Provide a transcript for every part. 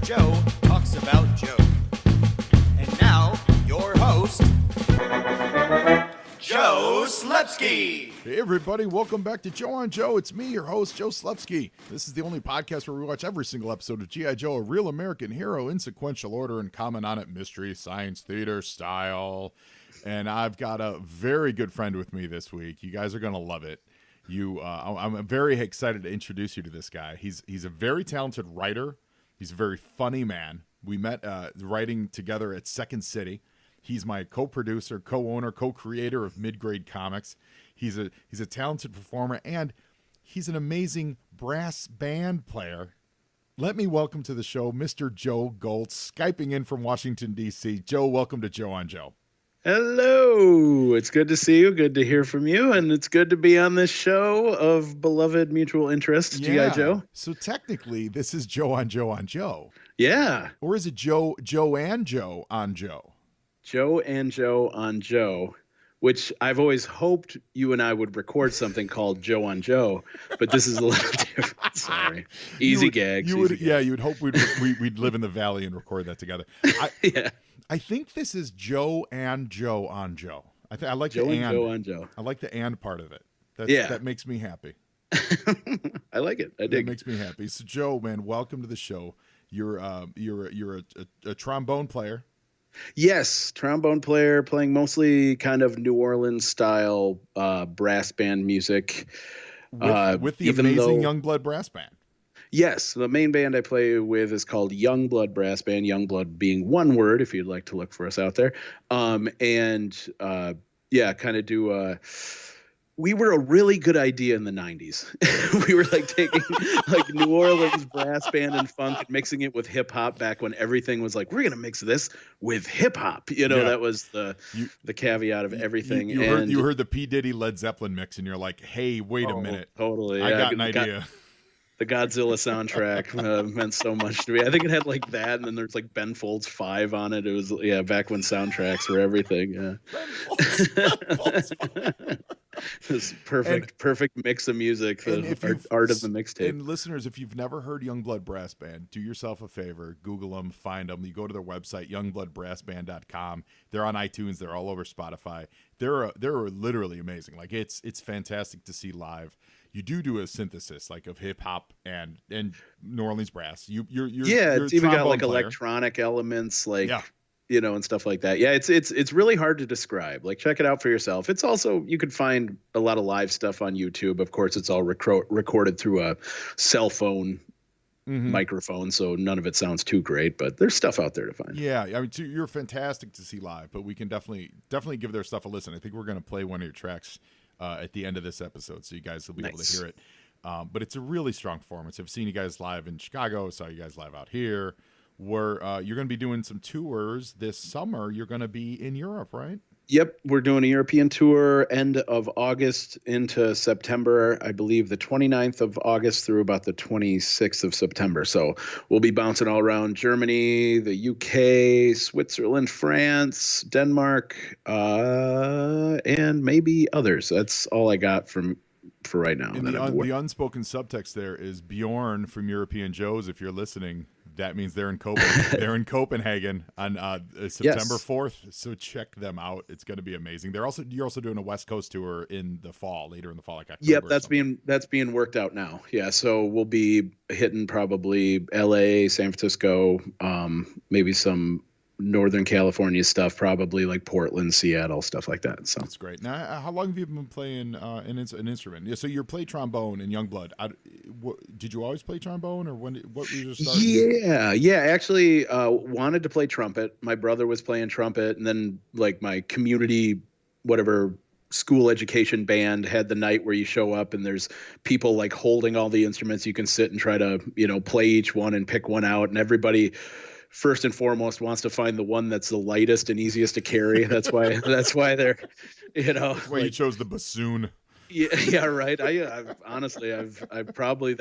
Joe talks about Joe. And now, your host, Joe Slepsky. Hey everybody, welcome back to Joe on Joe. It's me, your host, Joe Slepsky. This is the only podcast where we watch every single episode of G.I. Joe, a real American hero in sequential order and comment on it mystery, science, theater, style. And I've got a very good friend with me this week. You guys are going to love it. I'm very excited to introduce you to this guy. He's a very talented writer. He's a very funny man. We met writing together at Second City. He's my co-producer, co-owner, co-creator of Midgrade Comics. He's a talented performer, and he's an amazing brass band player. Let me welcome to the show Mr. Joe Goltz, Skyping in from Washington, D.C. Joe, welcome to Joe on Joe. Hello. It's good to see you. Good to hear from you. And it's good to be on this show of beloved mutual interest, G.I. Joe. So technically, this is Joe on Joe on Joe. Yeah. Or is it Joe and Joe on Joe? Joe and Joe on Joe, which I've always hoped you and I would record something called Joe on Joe, but this is a little different. Sorry. Easy gags. You would hope we'd live in the valley and record that together. Yeah. I think this is Joe and Joe on Joe. I like Joe the and Joe on Joe. I like the and part of it. That makes me happy. I like it. I dig. It makes me happy. So Joe, man, welcome to the show. You're a trombone player. Yes, trombone player, playing mostly kind of New Orleans style brass band music. With the amazing Youngblood Brass Band. Yes, the main band I play with is called Youngblood Brass Band, Youngblood being one word if you'd like to look for us out there. We were a really good idea in the 90s. We were like taking like New Orleans brass band and funk and mixing it with hip hop back when everything was like, we're going to mix this with hip hop. That was the caveat of everything. You heard the P. Diddy Led Zeppelin mix and you're like, hey, wait a minute. Totally. I got an idea. The Godzilla soundtrack meant so much to me. I think it had like that, and then there's like Ben Folds 5 on it. It was back when soundtracks were everything. Yeah. Ben Folds 5. This perfect mix of music, the art of the mixtape. And listeners, if you've never heard Youngblood Brass Band, do yourself a favor, Google them, find them. You go to their website, youngbloodbrassband.com. They're on iTunes. They're all over Spotify. They're literally amazing. Like it's fantastic to see live. You do a synthesis like of hip hop and New Orleans brass. It's even got like electronic elements, like. Yeah. And stuff like that. Yeah, it's really hard to describe. Like, check it out for yourself. It's also, you could find a lot of live stuff on YouTube. Of course, it's all recorded through a cell phone microphone, so none of it sounds too great, but there's stuff out there to find. Yeah, I mean, you're fantastic to see live, but we can definitely give their stuff a listen. I think we're going to play one of your tracks at the end of this episode, so you guys will be able to hear it. But it's a really strong performance. I've seen you guys live in Chicago, saw you guys live out here. Where you're going to be doing some tours this summer. You're going to be in Europe, right? Yep, we're doing a European tour end of August into September. I believe the 29th of August through about the 26th of September. So we'll be bouncing all around Germany, the UK, Switzerland, France, Denmark, and maybe others. That's all I got for right now. And the unspoken subtext there is Bjorn from European Joes. If you're listening, that means they're in Copenhagen. They're in Copenhagen on September 4th. So check them out. It's going to be amazing. You're also doing a West Coast tour in the fall, later in the fall, like October. Yep, that's being worked out now. Yeah, so we'll be hitting probably LA, San Francisco, maybe some Northern California stuff, probably like Portland, Seattle, stuff like that. So that's great. Now, how long have you been playing an instrument? Yeah, so you play trombone in Youngblood. Did you always play trombone, or what was your start? Yeah. Actually, wanted to play trumpet. My brother was playing trumpet, and then like my community, whatever school education band had the night where you show up and there's people like holding all the instruments. You can sit and try to play each one and pick one out, and everybody first and foremost wants to find the one that's the lightest and easiest to carry. That's why they're, That's why you chose the bassoon. Yeah, right. That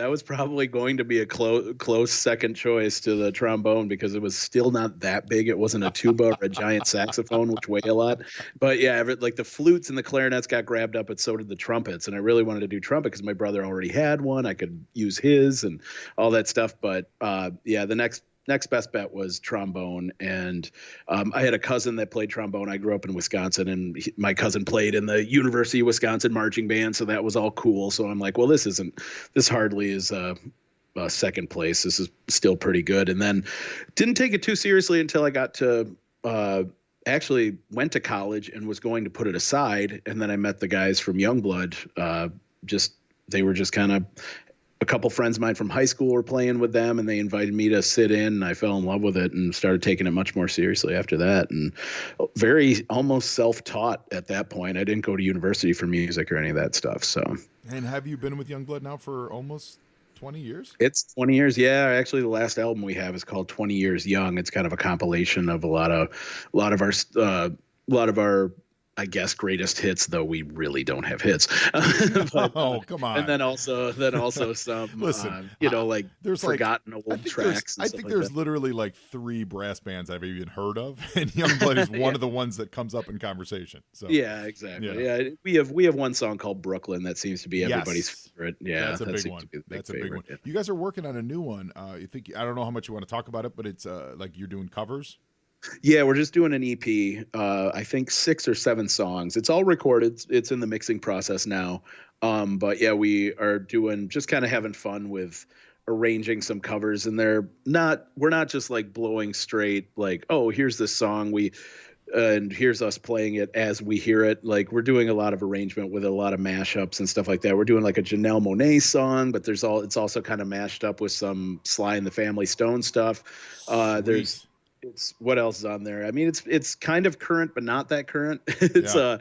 was probably going to be a close second choice to the trombone because it was still not that big. It wasn't a tuba or a giant saxophone, which weigh a lot. But yeah, like the flutes and the clarinets got grabbed up, but so did the trumpets. And I really wanted to do trumpet because my brother already had one. I could use his and all that stuff. But the next next best bet was trombone. And I had a cousin that played trombone. I grew up in Wisconsin, and my cousin played in the University of Wisconsin marching band. So that was all cool. So I'm like, well, this hardly is second place. This is still pretty good. And then didn't take it too seriously until I got to actually went to college and was going to put it aside. And then I met the guys from Youngblood. They were just kind of, a couple friends of mine from high school were playing with them, and they invited me to sit in, and I fell in love with it and started taking it much more seriously after that. And very almost self-taught at that point. I didn't go to university for music or any of that stuff. So. And have you been with Youngblood now for almost 20 years? It's 20 years. Yeah. Actually, the last album we have is called 20 Years Young. It's kind of a compilation of a lot of our, I guess, greatest hits, though we really don't have hits. But, oh, come on. And then also some, listen, like there's forgotten old tracks. I think there's literally like 3 brass bands I've even heard of, and Youngblood is one of the ones that comes up in conversation. So yeah, exactly. Yeah, we have one song called Brooklyn that seems to be everybody's favorite. Yeah, that's a big one. That's a big one. Yeah. You guys are working on a new one. I don't know how much you want to talk about it, but it's like you're doing covers. Yeah, we're just doing an EP. I think 6 or 7 songs. It's all recorded. It's in the mixing process now. But yeah, we are just kind of having fun with arranging some covers, and we're not just like blowing straight like, oh, here's this song and here's us playing it as we hear it. Like, we're doing a lot of arrangement with a lot of mashups and stuff like that. We're doing like a Janelle Monáe song, but it's also kind of mashed up with some Sly and the Family Stone stuff. What else is on there? I mean, it's kind of current, but not that current. There's a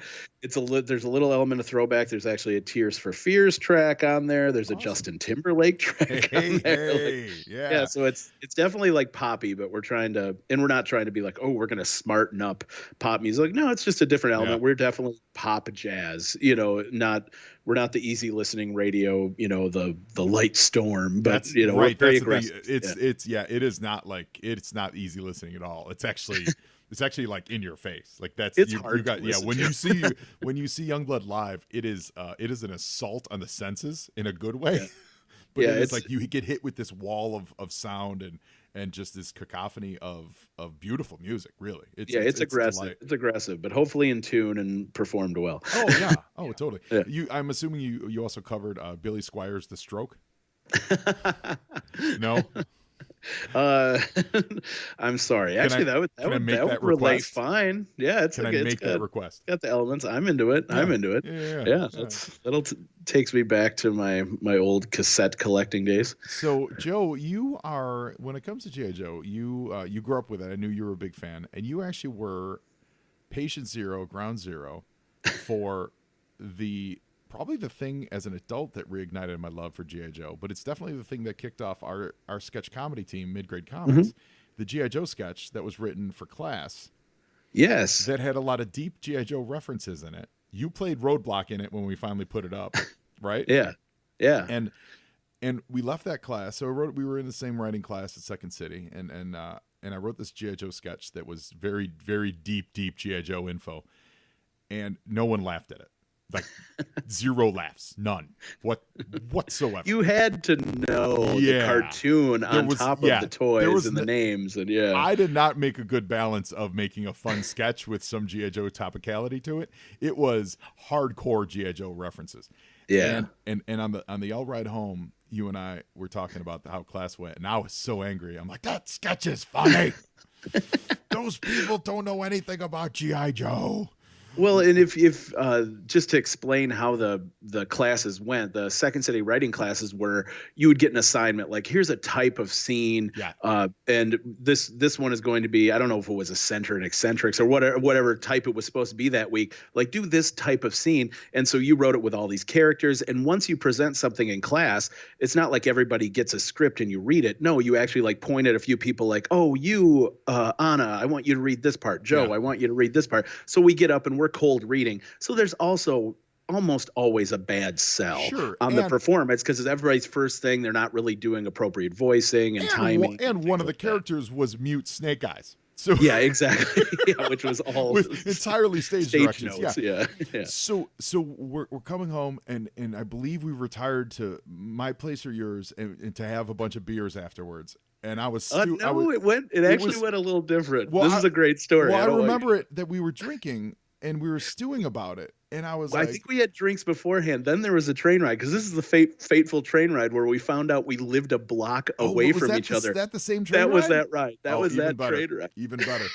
little element of throwback. There's actually a Tears for Fears track on there. There's a Justin Timberlake track on there. Yeah. So it's definitely like poppy, but we're not trying to be like, oh, we're going to smarten up pop music. No, it's just a different element. Yeah. We're definitely pop jazz, we're not the easy listening radio, the light storm, but we're very aggressive. It is not like, it's not easy listening at all. It's actually like in your face. Like when you see Youngblood live, it is an assault on the senses in a good way. Yeah. But it's like you get hit with this wall of sound and just this cacophony of beautiful music, really. It's aggressive. It's aggressive, but hopefully in tune and performed well. Oh, yeah. Oh, totally. Yeah. I'm assuming you also covered Billy Squier's The Stroke? No? I'm sorry. Actually, that would relate fine. Yeah, Can I make that request? Got the elements. I'm into it. Yeah. I'm into it. Yeah. That'll takes me back to my old cassette collecting days. So, Joe, you are, when it comes to G.I. Joe, you grew up with it. I knew you were a big fan, and you actually were patient zero, ground zero for probably the thing as an adult that reignited my love for G.I. Joe, but it's definitely the thing that kicked off our sketch comedy team, Mid-Grade Comics, the G.I. Joe sketch that was written for class. Yes. That had a lot of deep G.I. Joe references in it. You played Roadblock in it when we finally put it up, right? Yeah. And we left that class. So we were in the same writing class at Second City, and I wrote this G.I. Joe sketch that was very, very deep G.I. Joe info, and no one laughed at it. Like 0 laughs, none, whatsoever. You had to know the cartoon on top of the toys and the names, and I did not make a good balance of making a fun sketch with some G.I. Joe topicality to it. It was hardcore G.I. Joe references. Yeah, and on the all ride home, you and I were talking about how class went, and I was so angry. I'm like, that sketch is funny. Those people don't know anything about G.I. Joe. Well, and if just to explain how the classes went, the Second City writing classes were you would get an assignment like, here's a type of scene, and this one is going to be, I don't know if it was eccentric and eccentrics or whatever type it was supposed to be that week. Like, do this type of scene, and so you wrote it with all these characters. And once you present something in class, it's not like everybody gets a script and you read it. No, you actually like point at a few people like, oh, you, Anna, I want you to read this part. Joe, I want you to read this part. So we get up and we're cold reading. So there's also almost always a bad sell on the performance because it's everybody's first thing. They're not really doing appropriate voicing and timing. And one of the characters was mute Snake Eyes. So yeah, exactly. Which was all with entirely stage directions. Notes. Yeah. So we're coming home, and I believe we retired to my place or yours, and to have a bunch of beers afterwards. and I was no, it actually went a little different. Well, this is a great story. Well, I remember it that we were drinking and we were stewing about it, and I was I think we had drinks beforehand. Then there was a train ride, because this is the fateful train ride where we found out we lived a block away from each other. Is that the same train ride? That was that ride. That was that train ride. Even better.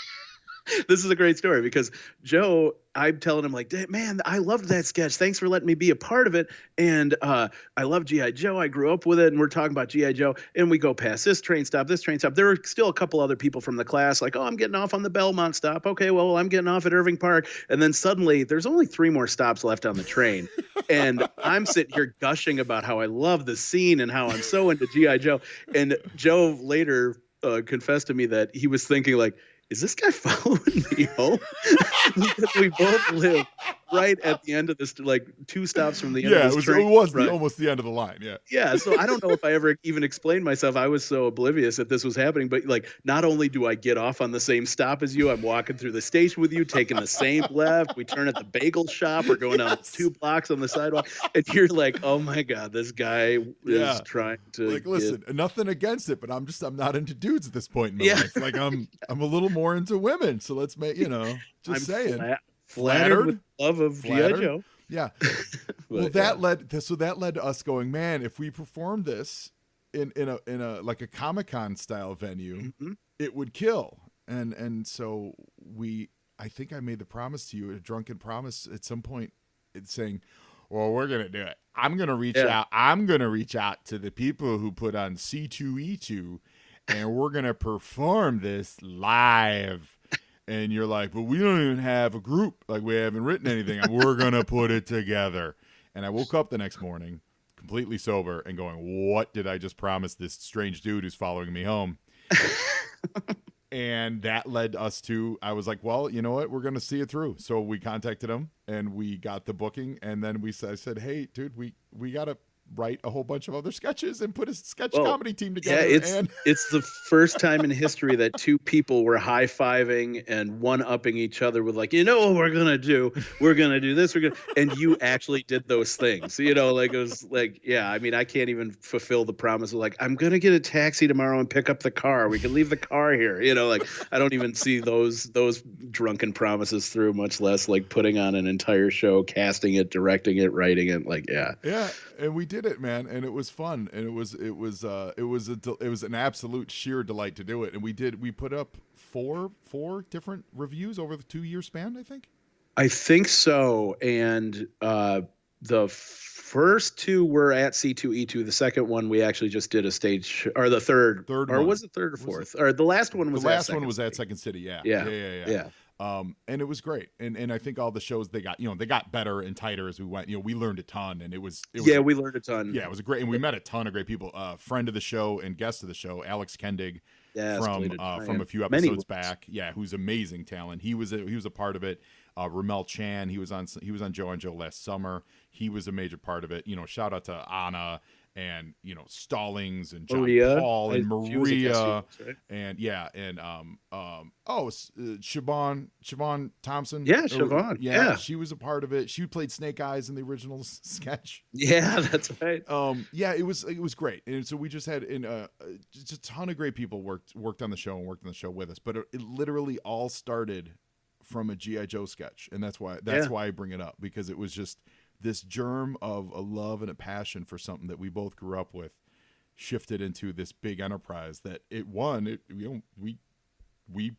This is a great story, because Joe, I'm telling him like, man, I loved that sketch. Thanks for letting me be a part of it. And I love G.I. Joe. I grew up with it. And we're talking about G.I. Joe. And we go past this train stop. There were still a couple other people from the class like, oh, I'm getting off on the Belmont stop. Okay, well, I'm getting off at Irving Park. And then suddenly there's only 3 more stops left on the train. And I'm sitting here gushing about how I love the scene and how I'm so into G.I. Joe. And Joe later confessed to me that he was thinking like, is this guy following me home? Because we both live right at the end of this, like 2 stops from the end of this train. It was almost the end of the line, yeah. Yeah, so I don't know if I ever even explained myself. I was so oblivious that this was happening. But like, not only do I get off on the same stop as you, I'm walking through the station with you, taking the same left. We turn at the bagel shop. We're going down 2 blocks on the sidewalk. And you're like, oh my God, this guy is trying to listen, nothing against it, but I'm not into dudes at this point in my life. Like I'm a little more into women. So let's make, just saying. Flattered with love of G.I. Joe. Yeah. Well, that led to us going, man, if we performed this in a like a Comic-Con style venue, it would kill. And so I think I made the promise to you, a drunken promise at some point, it's saying, well, we're going to do it. I'm going to reach out. I'm going to reach out to the people who put on C2E2, and we're going to perform this live. And you're like, but we don't even have a group. Like, we haven't written anything. We're going to put it together. And I woke up the next morning completely sober and going, what did I just promise this strange dude who's following me home? And that led us to, I was like, well, you know what? We're going to see it through. So we contacted him and we got the booking. And then I said, hey, dude, we got to write a whole bunch of other sketches and put a sketch comedy team together. Yeah, it's the first time in history that 2 people were high-fiving and one-upping each other with like, what we're gonna do? We're gonna do this. And you actually did those things. It was like, yeah. I mean, I can't even fulfill the promise of like, I'm gonna get a taxi tomorrow and pick up the car. We can leave the car here. Like I don't even see those drunken promises through, much less like putting on an entire show, casting it, directing it, writing it. Like, yeah. And we did it, man, and it was fun, and it was an absolute sheer delight to do it. And we put up four different reviews over the 2-year span, I think so. And the first 2 were at C2E2. The second one we actually just did a stage, or the third or one. Was it third or fourth? Or the last one was at Second City. Yeah. And it was great. And I think all the shows they got better and tighter as we went. We learned a ton, and we learned a ton. Yeah, it was great. And we met a ton of great people. Friend of the show and guest of the show, Alex Kendig, from a few episodes back. Yeah, who's amazing talent. He was a part of it. Ramel Chan, he was on Joe and Joe last summer. He was a major part of it. Shout out to Anna and Stallings and John Paul and Maria and Siobhan Thompson. Yeah, Siobhan. Yeah, she was a part of it. She played Snake Eyes in the original sketch. Yeah, that's right. It was great. And so we just had just a ton of great people worked on the show and worked on the show with us. But it literally all started from a G.I. Joe sketch, and that's why I bring it up, because it was just this germ of a love and a passion for something that we both grew up with shifted into this big enterprise that we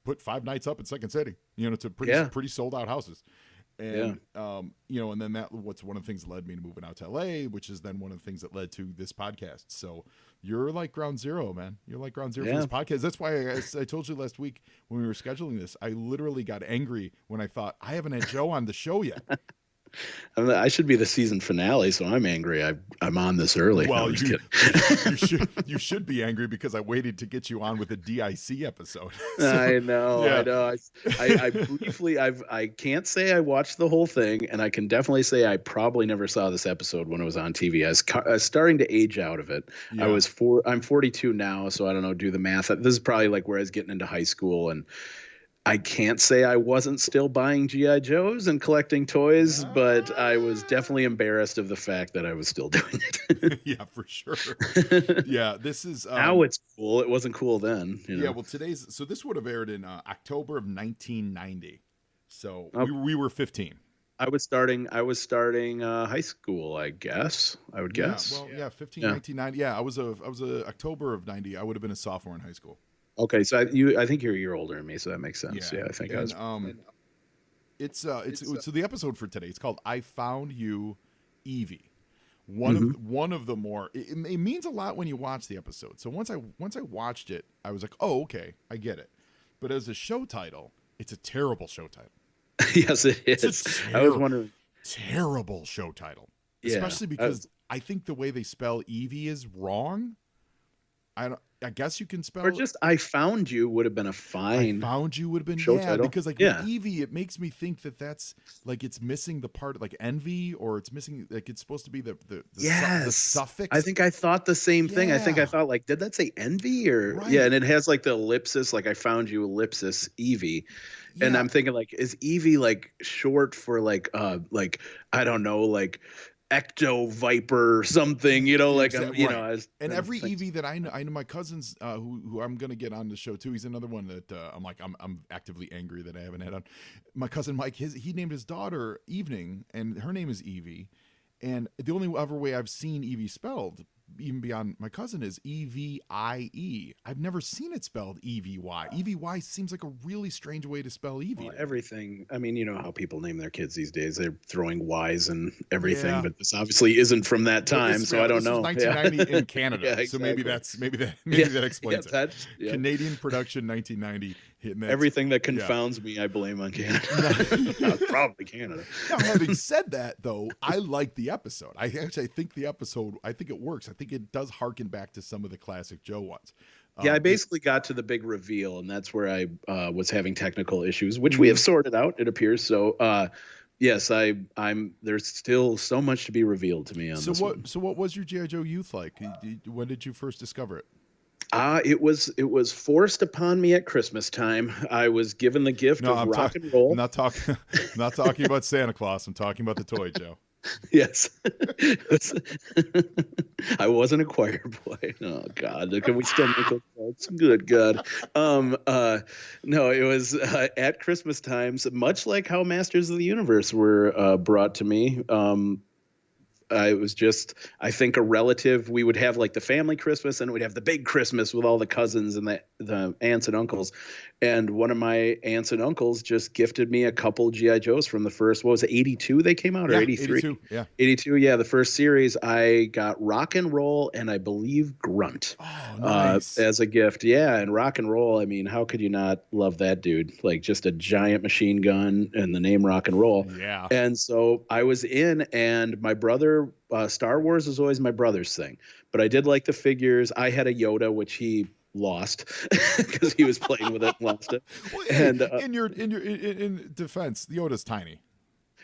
put 5 nights up at Second City, to pretty sold out houses. And, and then what's one of the things that led me to moving out to LA, which is then one of the things that led to this podcast. So you're like ground zero, man. You're like ground zero for this podcast. That's why I told you last week when we were scheduling this, I literally got angry when I thought I haven't had Joe on the show yet. I should be the season finale, so I'm angry. I'm on this early. Well, you should be angry because I waited to get you on with a DIC episode. So, I know. I briefly, I can't say I watched the whole thing, and I can definitely say I probably never saw this episode when it was on TV. I was starting to age out of it. Yeah. I'm 42 now, so I don't know. Do the math. This is probably like where I was getting into high school, and I can't say I wasn't still buying GI Joes and collecting toys, but I was definitely embarrassed of the fact that I was still doing it. Yeah, for sure. Yeah, this is Now it's cool. It wasn't cool then. Yeah, well, this would have aired in October of 1990. So Okay. we were 15. I was starting high school, I guess. I would guess. Yeah, well, yeah, 15, 1990. Yeah, I was a October of 90. I would have been a sophomore in high school. Okay, so I think you're a year older than me, so that makes sense. Yeah, I think and, I was. It's so the episode for today. It's called "I Found You, Evie." One of the more it means a lot when you watch the episode. So once I watched it, I was like, oh, okay, I get it. But as a show title, it's a terrible show title. Yes, it is. I was wondering. Terrible show title, especially because I think the way they spell Evie is wrong. I guess you can spell or just "I found you" would have been a fine. I found you would have been show title. Because with Evie, it makes me think that's like it's missing the part like envy, or it's missing like it's supposed to be the suffix. I think I thought the same thing. I think I thought like, did that say envy or right. Yeah, and it has like the ellipsis, like "I found you" ellipsis Evie. Yeah. And I'm thinking like, is Evie like short for like I don't know, like ecto viper or something, like exactly. Every Evie that I know my cousins who I'm gonna get on the show too. He's another one that I'm actively angry that I haven't had on. My cousin Mike, he named his daughter Evening, and her name is Evie. And the only other way I've seen Evie spelled, even beyond my cousin, is Evie. I've never seen it spelled Evy. Evy seems like a really strange way to spell Evie. Well, everything. I mean, you know how people name their kids these days. They're throwing Y's and everything, but this obviously isn't from that time, so I don't know. 1990 in Canada, exactly. So maybe that explains it. Canadian production, 1990. Everything that confounds me, I blame on Canada. Probably Canada. Now, having said that, though, I like the episode. I think the episode, I think it works. I think it does harken back to some of the classic Joe ones. I basically got to the big reveal, and that's where I was having technical issues, which we have sorted out, it appears. So, yes, I'm. There's still so much to be revealed to me on this one. So, what was your G.I. Joe youth like? When did you first discover it? It was forced upon me at Christmas time. I was given the gift of rock and roll. I'm not talking about Santa Claus. I'm talking about the toy, Joe. Yes. I wasn't a choir boy. Oh God. Can we still make those jokes? Good God. No, it was at Christmas times, much like how Masters of the Universe were brought to me. It was just, I think, a relative. We would have like the family Christmas, and we'd have the big Christmas with all the cousins and the aunts and uncles. And one of my aunts and uncles just gifted me a couple G.I. Joes from the first, what was it, 82 they came out, or 83? 82, yeah. 82, yeah, the first series. I got Rock and Roll and I believe Grunt nice. As a gift. Yeah, and Rock and Roll, I mean, how could you not love that dude? Like just a giant machine gun and the name Rock and Roll. Yeah. And so I was in, and my brother, Star Wars was always my brother's thing, but I did like the figures. I had a Yoda, which he lost because he was playing with it and lost it. Well, and in defense, Yoda's tiny.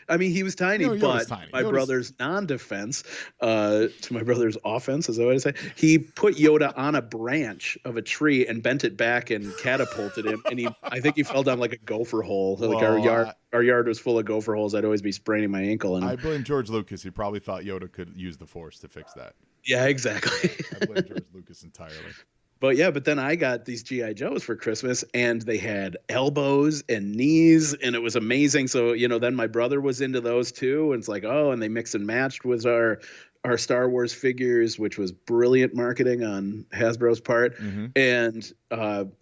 I mean, he was tiny, but tiny. My brother's non-defense, to my brother's offense, is that what I say? He put Yoda on a branch of a tree and bent it back and catapulted him. And I think he fell down like a gopher hole. Like our yard was full of gopher holes. I'd always be spraining my ankle. And I blame George Lucas. He probably thought Yoda could use the Force to fix that. Yeah, exactly. I blame George Lucas entirely. But then I got these G.I. Joes for Christmas, and they had elbows and knees, and it was amazing. So, then my brother was into those too. And it's like, and they mixed and matched with our Star Wars figures, which was brilliant marketing on Hasbro's part. Mm-hmm. And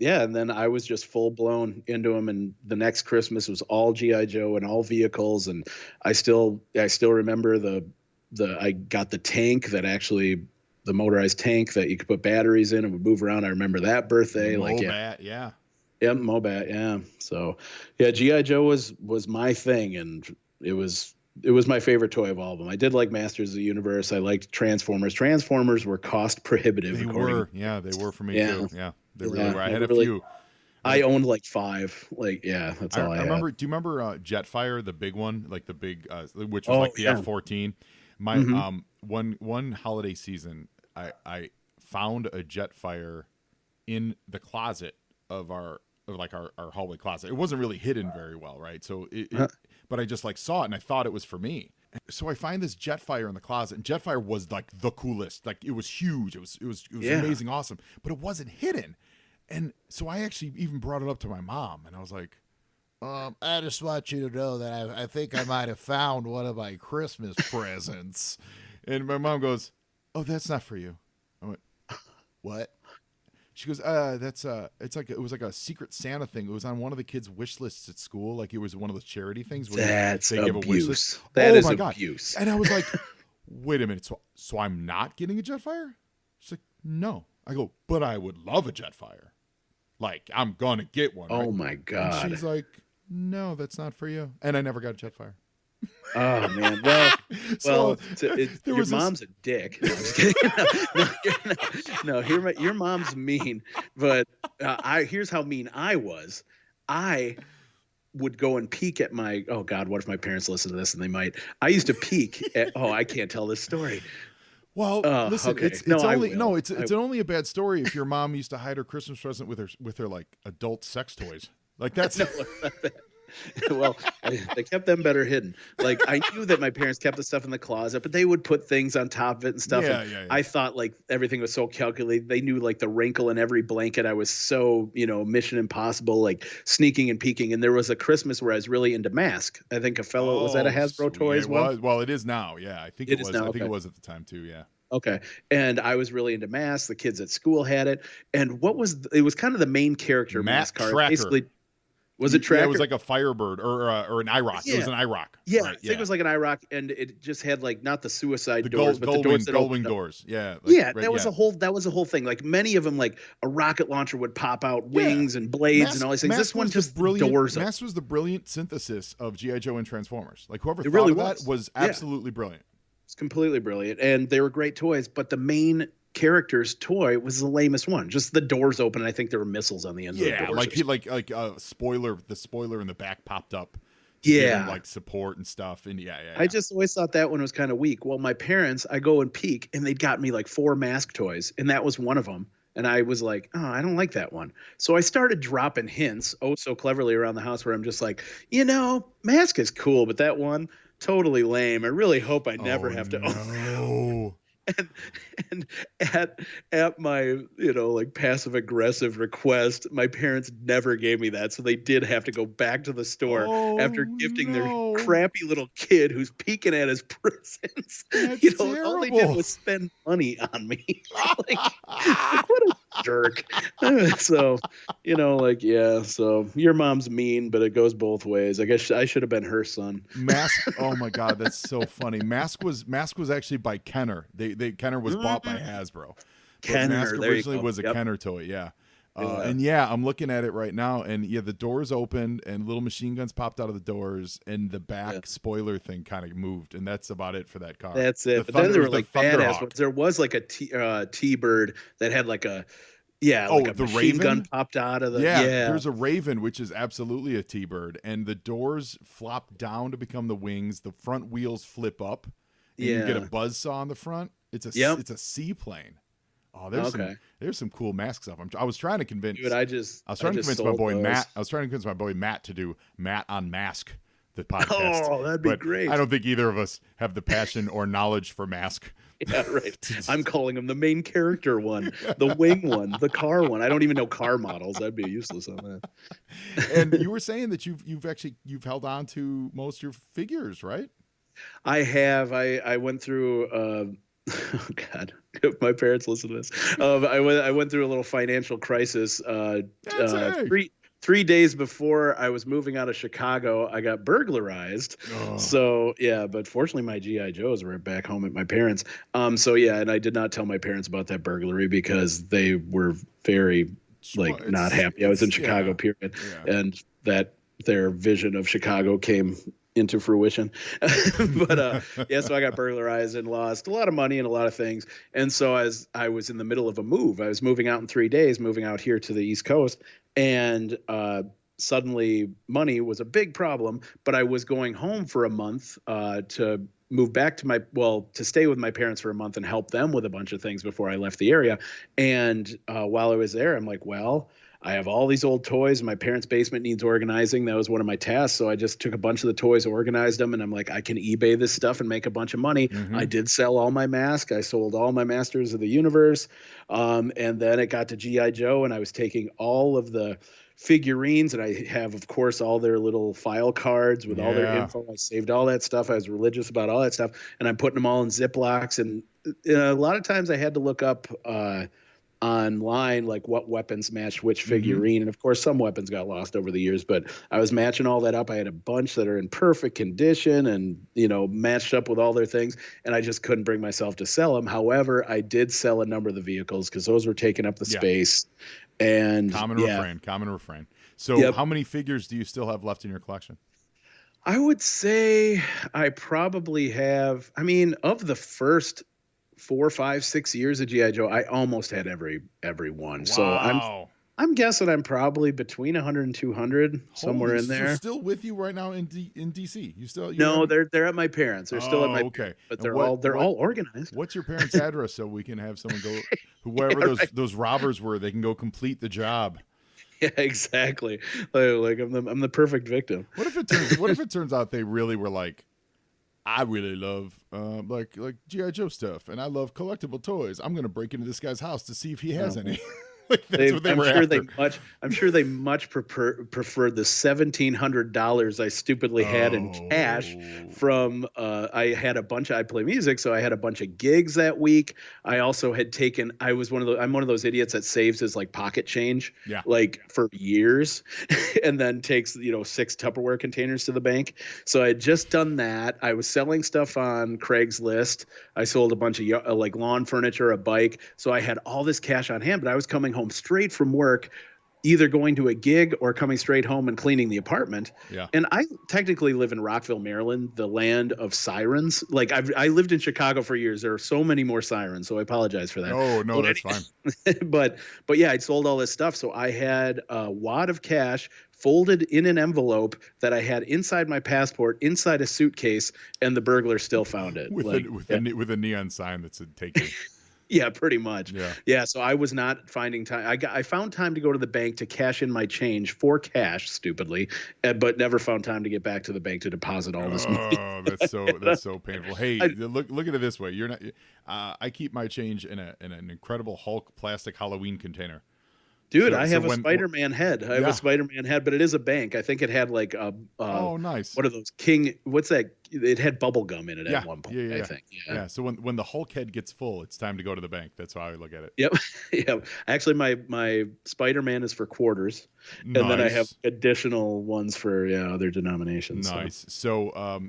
and then I was just full blown into them. And the next Christmas was all G.I. Joe and all vehicles. And I still remember I got the tank that actually, the motorized tank that you could put batteries in and would move around. I remember that birthday. Mobat, yeah. Yeah, Mobat, yeah. So, yeah, G.I. Joe was my thing, and it was my favorite toy of all of them. I did like Masters of the Universe. I liked Transformers. Transformers were cost prohibitive. They were for me too. Yeah, they really were. I had a few. I owned like 5. That's all I had. Remember. Do you remember Jetfire, the big one, like the big, which was like the F-14? My one holiday season, I found a Jetfire in the closet of our like our hallway closet. It wasn't really hidden very well, right? So but I just like saw it and I thought it was for me. So I find this Jetfire in the closet, and Jetfire was like the coolest. Like it was huge. It was amazing, awesome. But it wasn't hidden. And so I actually even brought it up to my mom, and I was like, I just want you to know that I think I might have found one of my Christmas presents. And my mom goes, oh, that's not for you. I went, what? She goes, it was like a secret Santa thing. It was on one of the kids' wish lists at school. Like it was one of those charity things where that's they give a wish abuse. list. That is my abuse. God. And I was like, wait a minute. So I'm not getting a Jetfire? She's like, no. I go, but I would love a Jetfire. Like, I'm going to get one. Oh, right? my God. And she's like, no, that's not for you. And I never got a Jetfire. Oh, man. Well, your mom's a dick. No, I'm just kidding. No, your mom's mean. But here's how mean I was. I would go and peek at my, oh, God, what if my parents listen to this? And they might. I used to peek at, I can't tell this story. Well, listen, okay. it's only a bad story if your mom used to hide her Christmas present with her like adult sex toys. Like that's well, they kept them better hidden. Like I knew that my parents kept the stuff in the closet, but they would put things on top of it and stuff. Yeah. I thought like everything was so calculated. They knew like the wrinkle in every blanket. I was so, Mission Impossible, like sneaking and peeking. And there was a Christmas where I was really into Mask. I think a fellow was that a Hasbro toy as well? Well, it is now. Yeah, I think it was. I think it was at the time too. Yeah. Okay. And I was really into Mask. The kids at school had it. And it was kind of the main character Mask card. Basically, was it Tracker? Yeah, it was like a Firebird or an IROC. Yeah. It was an IROC. Yeah, right, I think it was like an IROC, and it just had like not the suicide doors, but the doors that Gullwing doors. Yeah. That was a whole thing. Like many of them, like a rocket launcher would pop out wings and blades and all these things. This one just doors. Mask was the brilliant synthesis of G.I. Joe and Transformers. Like whoever thought of that was absolutely brilliant. It's completely brilliant, and they were great toys. But the main character's toy was the lamest one. Just the doors open, and I think there were missiles on the end of the doors. Like spoiler. The spoiler in the back popped up. Yeah, like support and stuff. And yeah. I just always thought that one was kind of weak. Well, my parents, I go and peek, and they'd got me like 4 Mask toys, and that was one of them. And I was like, oh, I don't like that one. So I started dropping hints, so cleverly around the house, where I'm just like, Mask is cool, but that one, totally lame. I really hope I never have to own. And at my like passive aggressive request, my parents never gave me that, so they did have to go back to the store after gifting their crappy little kid who's peeking at his presents. All they did was spend money on me. like, what a jerk. So so your mom's mean, but it goes both ways. I guess I should have been her son. Mask. Oh my God, that's so funny. Mask was actually by Kenner. Kenner was bought by Hasbro. Kenner, Mask originally was a Kenner toy, yeah. And I'm looking at it right now, and the doors opened, and little machine guns popped out of the doors, and the back spoiler thing kind of moved, and that's about it for that car. That's it. But then there were like badass ones. There was like a T-Bird that had like a like a the machine Raven gun popped out of the There's a Raven, which is absolutely a T-Bird, and the doors flop down to become the wings. The front wheels flip up, and you get a buzzsaw on the front. It's a seaplane. Oh, there's some cool Mask stuff. I was trying to convince. Dude, I was trying to convince my boy those. Matt. I was trying to convince my boy Matt to do Matt on Mask, the podcast. Oh, that'd be great. I don't think either of us have the passion or knowledge for Mask. Yeah, right. I'm calling him the main character one, the wing one, the car one. I don't even know car models. That'd be useless on that. And you were saying that you've held on to most of your figures, right? I have. I went through. Oh God, if my parents listen to this, I went through a little financial crisis. 3 days before I was moving out of Chicago, I got burglarized. Oh. So but fortunately my GI Joes were back home at my parents. And I did not tell my parents about that burglary because they were very not happy. I was in Chicago, period, and that their vision of Chicago came into fruition. But so I got burglarized and lost a lot of money and a lot of things. And so as I was in the middle of a move, I was moving out in 3 days, moving out here to the East Coast, and suddenly money was a big problem. But I was going home for a month to move back to to stay with my parents for a month and help them with a bunch of things before I left the area. And while I was there, I'm like, well, I have all these old toys. My parents' basement needs organizing. That was one of my tasks. So I just took a bunch of the toys, organized them, and I'm like, I can eBay this stuff and make a bunch of money. I did sell all my masks. I sold all my Masters of the Universe. And then it got to G.I. Joe, and I was taking all of the figurines, and I have, of course, all their little file cards with all their info. I saved all that stuff. I was religious about all that stuff, and I'm putting them all in Ziplocs. And a lot of times I had to look up online like what weapons matched which figurine, and of course some weapons got lost over the years, but I was matching all that up. I had a bunch that are in perfect condition and matched up with all their things, and I just couldn't bring myself to sell them. However, I did sell a number of the vehicles because those were taking up the space. And common refrain. So how many figures do you still have left in your collection? I would say I probably have, of the first 4, 5, 6 years of G.I. Joe, I almost had every one. Wow. So I'm guessing I'm probably between 100 and 200, somewhere in there. So still with you right now in DC? No, they're at my parents. They're still at my parents, but they're all organized. What's your parents' address so we can have someone go, whoever those robbers were, they can go complete the job. Yeah, exactly. Like I'm the perfect victim. What if it turns out they really were like, I really love like G.I. Joe stuff, and I love collectible toys. I'm gonna break into this guy's house to see if he has any. Like that's what they were after. I'm sure they much preferred the $1,700 I stupidly had in cash from. I had a bunch. I play music, so I had a bunch of gigs that week. I also had taken. I'm one of those idiots that saves his like pocket change, like for years, and then takes 6 Tupperware containers to the bank. So I had just done that. I was selling stuff on Craigslist. I sold a bunch of like lawn furniture, a bike. So I had all this cash on hand, but I was coming home straight from work, either going to a gig or coming straight home and cleaning the apartment. Yeah. And I technically live in Rockville, Maryland, the land of sirens. Like I lived in Chicago for years. There are so many more sirens, so I apologize for that. Oh, no, that's fine. But yeah, I'd sold all this stuff. So I had a wad of cash folded in an envelope that I had inside my passport, inside a suitcase, and the burglar still found it. With a neon sign that said "Take me." Yeah, pretty much. Yeah. So I was not finding time. I found time to go to the bank to cash in my change for cash, stupidly, but never found time to get back to the bank to deposit all this money. Oh, that's so painful. Hey, look at it this way. You're not. I keep my change in an Incredible Hulk plastic Halloween container. Dude, I have a Spider-Man head. I have a Spider-Man head, but it is a bank. I think it had like a nice. What are those what's that? It had bubble gum in it at one point, I think. Yeah. So when the Hulk head gets full, it's time to go to the bank. That's how I look at it. Yep. Yep. Actually, my Spider-Man is for quarters. Nice. And then I have additional ones for other denominations. Nice. So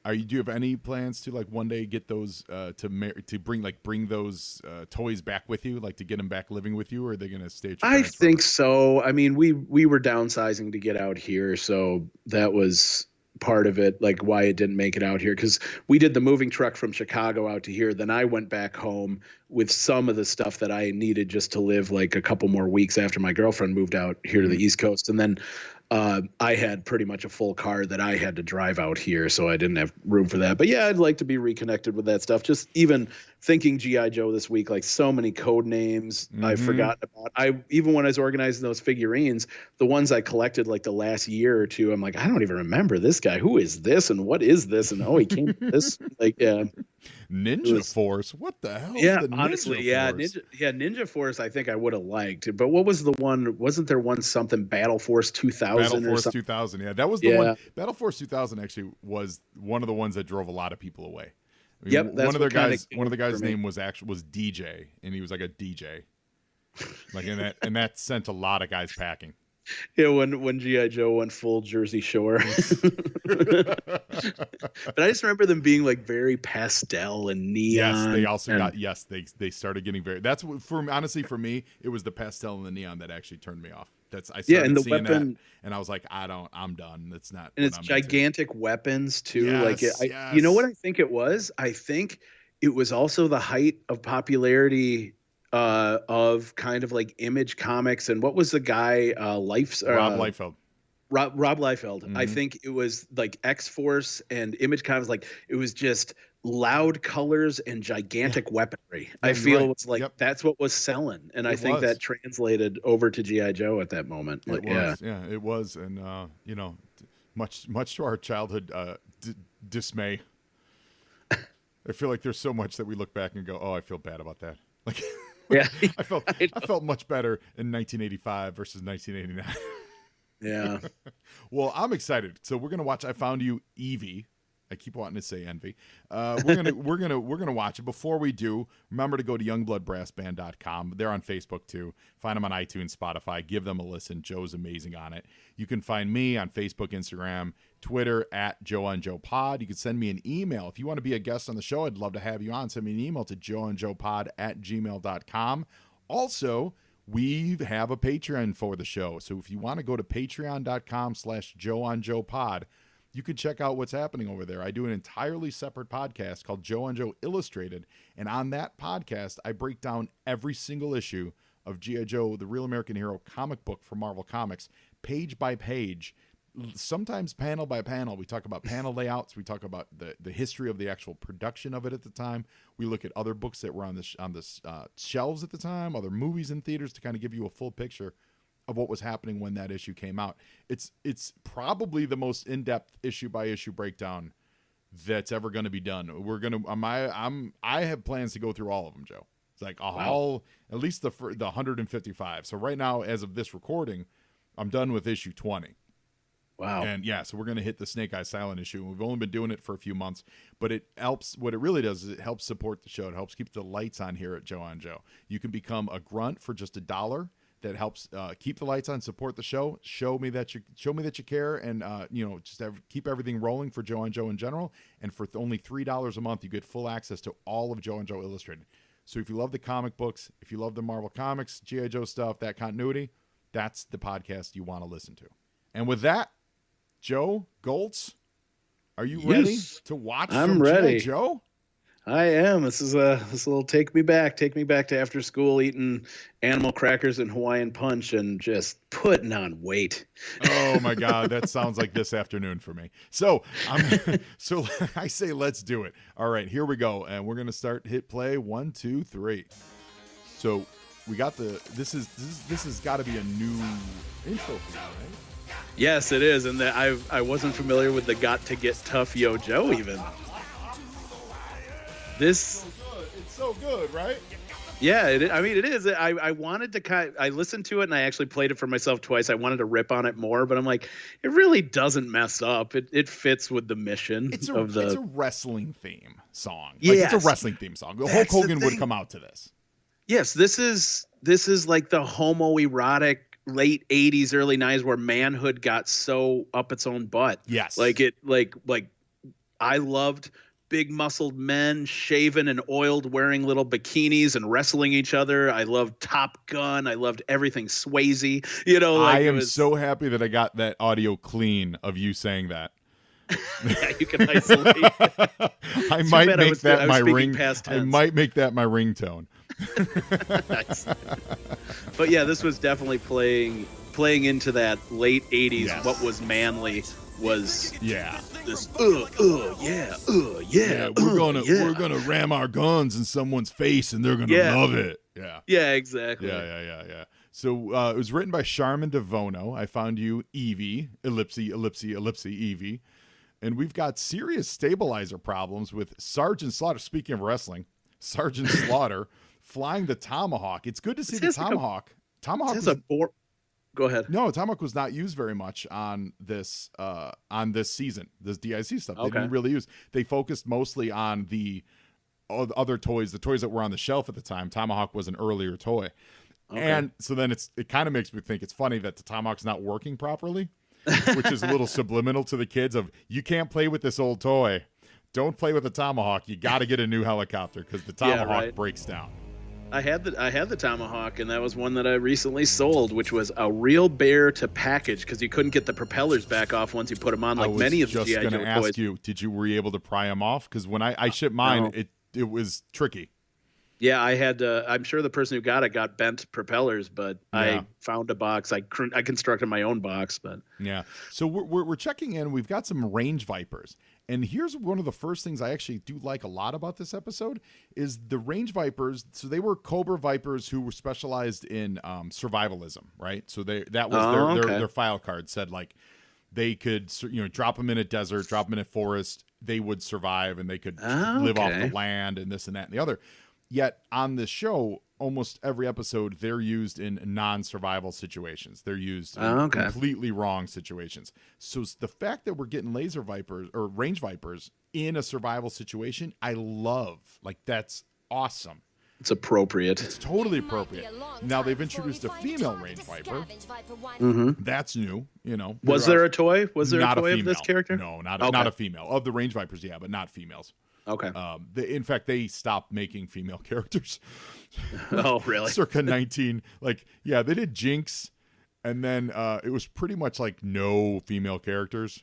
do you have any plans to like one day get those to bring those toys back with you, like to get them back living with you, or are they going to stay at your parents' think so. I mean, we were downsizing to get out here, so that was part of it, like why it didn't make it out here, because we did the moving truck from Chicago out to here. Then I went back home with some of the stuff that I needed just to live like a couple more weeks after my girlfriend moved out here to the East Coast. And then I had pretty much a full car that I had to drive out here, so I didn't have room for that. But yeah, I'd like to be reconnected with that stuff. Just even thinking G.I. Joe this week, like so many code names I've forgotten about. Even when I was organizing those figurines, the ones I collected like the last year or two, I'm like, I don't even remember this guy. Who is this? And what is this? And he came from this. Like, yeah. Ninja Force. What the hell? Yeah, honestly, Ninja Force. I think I would have liked, but what was the one? Wasn't there one something Battle Force 2000? Battle Force 2000. Yeah, that was the one. Battle Force 2000 actually was one of the ones that drove a lot of people away. I mean, one of the guys' name was DJ, and he was like a DJ, like and that sent a lot of guys packing. Yeah, when G.I. Joe went full Jersey Shore. But I just remember them being like very pastel and neon. Yes, they also they started getting very. That's what, for me, it was the pastel and the neon that actually turned me off. I started seeing that, and I was like, I'm done. That's not. And it's gigantic weapons too. Yes, you know what I think it was? I think it was also the height of popularity of kind of like Image Comics, and what was the guy Rob Liefeld. Rob Liefeld. I think it was like X-Force and Image Comics. Like it was just loud colors and gigantic weaponry. Yeah, I feel right. it's like Yep. that's what was selling, and I It think was. that translated over to GI Joe at that moment. It Like, was, yeah, it was, and much to our childhood dismay. I feel like there's so much that we look back and go, "Oh, I feel bad about that." Like, yeah, I felt much better in 1985 versus 1989. yeah. Well, I'm excited. So we're gonna watch I Found You, Evie. I keep wanting to say Envy. We're gonna watch it. Before we do, remember to go to youngbloodbrassband.com. They're on Facebook too. Find them on iTunes, Spotify. Give them a listen. Joe's amazing on it. You can find me on Facebook, Instagram, Twitter at JoeOnJoePod. You can send me an email if you want to be a guest on the show. I'd love to have you on. Send me an email to joeandjoepod@gmail.com. Also, we have a Patreon for the show. So if you want to go to patreon.com/JoeOnJoePod, you can check out what's happening over there. I do an entirely separate podcast called Joe and Joe Illustrated. And on that podcast, I break down every single issue of G.I. Joe, the Real American Hero comic book from Marvel Comics, page by page, sometimes panel by panel. We talk about panel layouts. We talk about the history of the actual production of it at the time. We look at other books that were on the shelves at the time, other movies in theaters, to kind of give you a full picture of what was happening when that issue came out. It's probably the most in-depth issue by issue breakdown that's ever going to be done. We're gonna I have plans to go through all of them, Joe. It's like all at least the 155. So right now, as of this recording, I'm done with issue 20. Wow. And yeah, so we're going to hit the Snake Eye Silent issue. We've only been doing it for a few months, but it helps. What it really does is it helps support the show. It helps keep the lights on here at Joe on Joe. You can become a grunt for just $1. That helps keep the lights on, support the show. Show me that you care, and keep everything rolling for Joe and Joe in general. And for only $3 a month, you get full access to all of Joe and Joe Illustrated. So if you love the comic books, if you love the Marvel Comics, G.I. Joe stuff, that continuity, that's the podcast you want to listen to. And with that, Joe Goltz, are you ready to watch? I'm ready, G.I. Joe. I am. This is this little take me back to after school eating animal crackers and Hawaiian Punch and just putting on weight. Oh my God, that sounds like this afternoon for me. So I say let's do it. All right, here we go, and we're gonna hit play. 1, 2, 3. So we got this has got to be a new intro for you, right? Yes, it is, and I wasn't familiar with the Got to Get Tough Yo Joe even. It's so good, right? Yeah, it is. I wanted to I listened to it and I actually played it for myself twice. I wanted to rip on it more, but I'm like, it really doesn't mess up. It fits with the mission it's of the. It's a wrestling theme song. Yes. It's a wrestling theme song. Hulk Hogan would come out to this. Yes, this is like the homoerotic late 80s, early 90s where manhood got so up its own butt. Yes. Like I loved big muscled men shaven and oiled, wearing little bikinis and wrestling each other. I loved Top Gun. I loved everything Swayze. I am so happy that I got that audio clean of you saying that. Yeah, you can isolate. I might make that my ring. I might make that my ringtone. Nice. But yeah, this was definitely playing into that late 80s. Yes. What was manly was this we're gonna ram our guns in someone's face and they're gonna love it. Yeah, exactly. Yeah. So it was written by Charmin DeVono. I Found You, Evie, Evie. And we've got serious stabilizer problems with Sergeant Slaughter. Speaking of wrestling, Sergeant Slaughter flying the Tomahawk. It's good to see the Tomahawk. Go ahead. No, Tomahawk was not used very much on this season. This DIC stuff they didn't really use. They focused mostly on the other toys, the toys that were on the shelf at the time. Tomahawk was an earlier toy, and so then it kind of makes me think it's funny that the Tomahawk's not working properly, which is a little subliminal to the kids of you can't play with this old toy. Don't play with the Tomahawk. You got to get a new helicopter because the Tomahawk breaks down. I had the Tomahawk, and that was one that I recently sold, which was a real bear to package because you couldn't get the propellers back off once you put them on, like many of the G.I. Joe toys. I was just going to ask you, were you able to pry them off? Because when I shipped mine, it was tricky. Yeah, I had. I'm sure the person who got it got bent propellers, but I found a box. I constructed my own box, but yeah. So we're checking in. We've got some Range Vipers, And here's one of the first things I actually do like a lot about this episode is the range vipers. So they were Cobra Vipers who were specialized in survivalism, right? So that was their file card said like they could, drop them in a desert, drop them in a forest. They would survive and they could live off the land and this and that and the other. Yet on this show, almost every episode, they're used in non-survival situations. They're used in completely wrong situations. So the fact that we're getting laser vipers or range vipers in a survival situation, I love. Like, that's awesome. It's appropriate. It's totally appropriate. Now they've introduced a female range viper. That's new. Was there a toy? Was there a toy of this character? No, not a female. Of the range vipers, yeah, but not females. Okay. In fact, they stopped making female characters. Oh, really? Circa 19. They did Jinx, and then it was pretty much like no female characters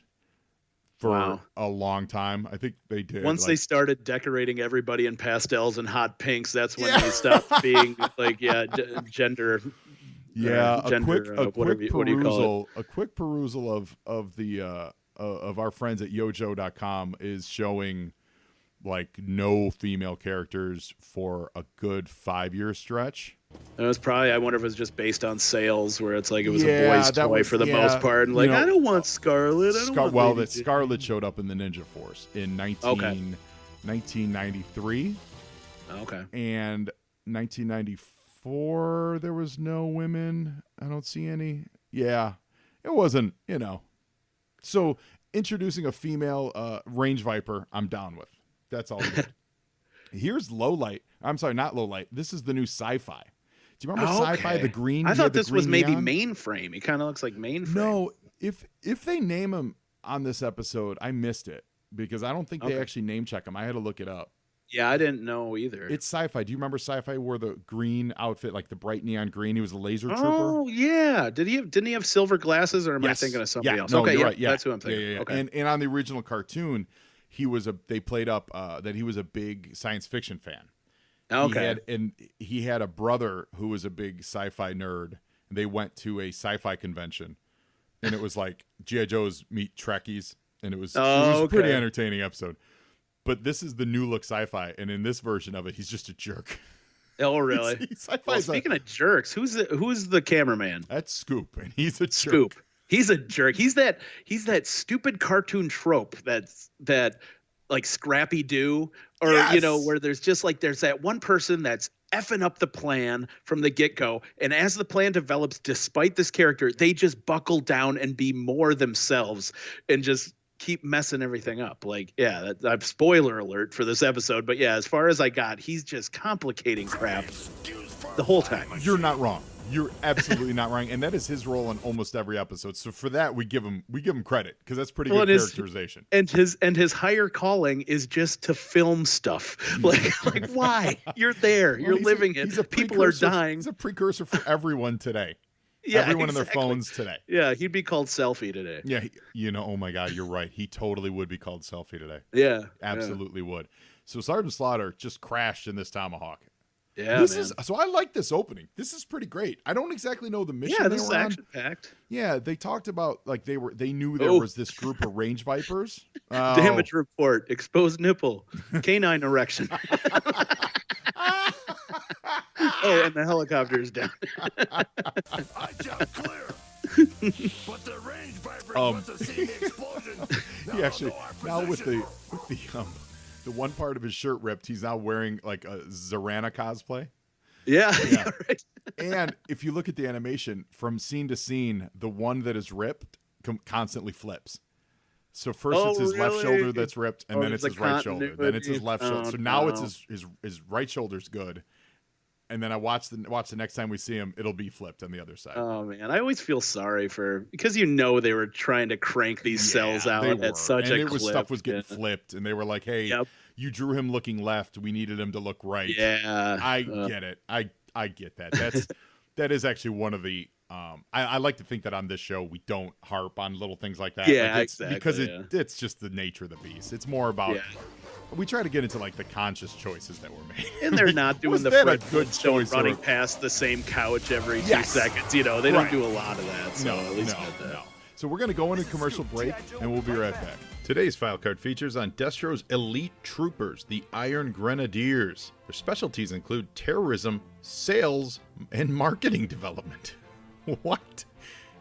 for a long time. I think they did. Once they started decorating everybody in pastels and hot pinks, that's when they stopped being gender. Yeah, a quick perusal of the of our friends at yojo.com is showing like no female characters for a good 5-year stretch. It was probably, I wonder if it was just based on sales where it's like it was a boy's toy for the most part. And I don't want Scarlet. Scarlet showed up in the Ninja Force in 1993. Okay. And 1994, there was no women. I don't see any. Yeah. It wasn't, So introducing a female range viper, I'm down with. That's all good. Here's Lowlight. I'm sorry, not Lowlight. This is the new Sci-Fi. Do you remember Sci-Fi, the green? I thought this was maybe Mainframe. He kind of looks like Mainframe. No, if they name him on this episode, I missed it because I don't think they actually name check him. I had to look it up. Yeah, I didn't know either. It's Sci-Fi. Do you remember Sci-Fi wore the green outfit, like the bright neon green? He was a laser trooper. Oh yeah. Didn't he have silver glasses, or am I thinking of somebody else? No, okay, right. Yeah, that's who I'm thinking. Yeah. Okay. And on the original cartoon, they played up that he was a big science fiction fan. Okay. He had a brother who was a big sci-fi nerd. And they went to a sci-fi convention, and it was like G.I. Joe's meet Trekkies, and it was a pretty entertaining episode. But this is the new look Sci-Fi, and in this version of it, he's just a jerk. Oh, really? Speaking of jerks, who's the cameraman? That's Scoop, and he's a jerk. Scoop. He's a jerk. He's that stupid cartoon trope that like Scrappy Doo, or where there's that one person that's effing up the plan from the get-go, and as the plan develops, despite this character, they just buckle down and be more themselves and just keep messing everything up. Spoiler alert for this episode, but yeah, as far as I got, he's just complicating crap the whole time. You're not wrong. You're absolutely not wrong, and that is his role in almost every episode. So for that, we give him credit because that's pretty good characterization. And his higher calling is just to film stuff. Like why? You're there. You're living it. People are dying. He's a precursor for everyone today. Yeah, everyone in their phones today. Yeah, he'd be called Selfie today. Yeah, oh my God, you're right. He totally would be called Selfie today. Yeah, absolutely would. So Sergeant Slaughter just crashed in this tomahawk. Yeah, so I like this opening. This is pretty great. I don't exactly know the mission. Yeah, this is action-packed. Yeah, they talked about they knew there was this group of range vipers. Damage report: exposed nipple, canine erection. And the helicopter is down. I jumped clear. But the range viper must have seen the explosion. He actually now with the one part of his shirt ripped, he's now wearing like a Zorana cosplay. Yeah. Right. And if you look at the animation from scene to scene, the one that is ripped constantly flips. So first it's his left shoulder that's ripped, and then it's his right shoulder. Then it's his left shoulder. So now it's his right shoulder's good. And then I watch the next time we see him, it'll be flipped on the other side. Oh man, I always feel sorry because they were trying to crank these cells out at such a clip. Stuff was getting flipped, and they were like, "Hey, you drew him looking left. We needed him to look right." Yeah, I get it. I get that. That is actually one of the. I like to think that on this show we don't harp on little things like that. Yeah, exactly. Because it's just the nature of the beast. It's more about. Yeah. We try to get into like the conscious choices that were made, and they're not doing the Fred Flintstone running past the same couch every 2 seconds. They don't do a lot of that. So at least no. So we're gonna go into commercial break, and we'll be right back. Today's file card features on Destro's elite troopers, the Iron Grenadiers. Their specialties include terrorism, sales, and marketing development. What?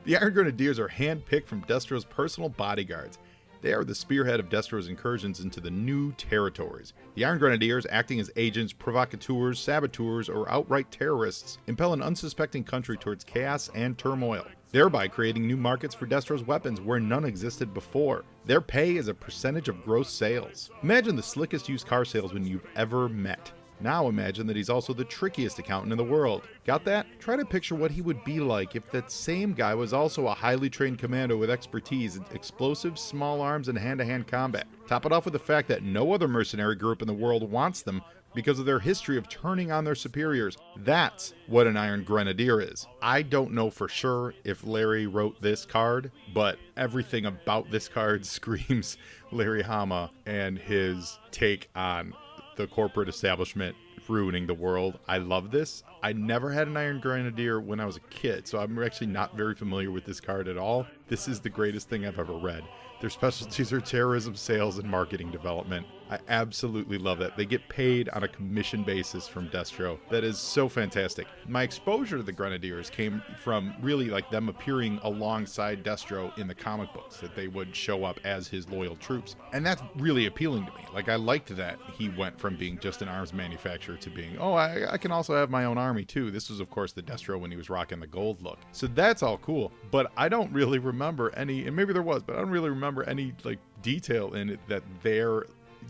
The Iron Grenadiers are handpicked from Destro's personal bodyguards. They are the spearhead of Destro's incursions into the new territories. The Iron Grenadiers, acting as agents, provocateurs, saboteurs, or outright terrorists, impel an unsuspecting country towards chaos and turmoil, thereby creating new markets for Destro's weapons where none existed before. Their pay is a percentage of gross sales. Imagine the slickest used car salesman you've ever met. Now imagine that he's also the trickiest accountant in the world. Got that? Try to picture what he would be like if that same guy was also a highly trained commando with expertise in explosives, small arms, and hand-to-hand combat. Top it off with the fact that no other mercenary group in the world wants them because of their history of turning on their superiors. That's what an Iron Grenadier is. I don't know for sure if Larry wrote this card, but everything about this card screams Larry Hama and his take on the corporate establishment ruining the world. I love this. I never had an Iron Grenadier when I was a kid, so I'm actually not very familiar with this card at all. This is the greatest thing I've ever read. Their specialties are terrorism, sales, and marketing development. I absolutely love that. They get paid on a commission basis from Destro. That is so fantastic. My exposure to the Grenadiers came from really like them appearing alongside Destro in the comic books, that they would show up as his loyal troops. And that's really appealing to me. Like, I liked that he went from being just an arms manufacturer to being, oh, I can also have my own army too. This was, of course, the Destro when he was rocking the gold look. So that's all cool. But I don't really remember any, and maybe there was, but I don't really remember any like detail in it that they're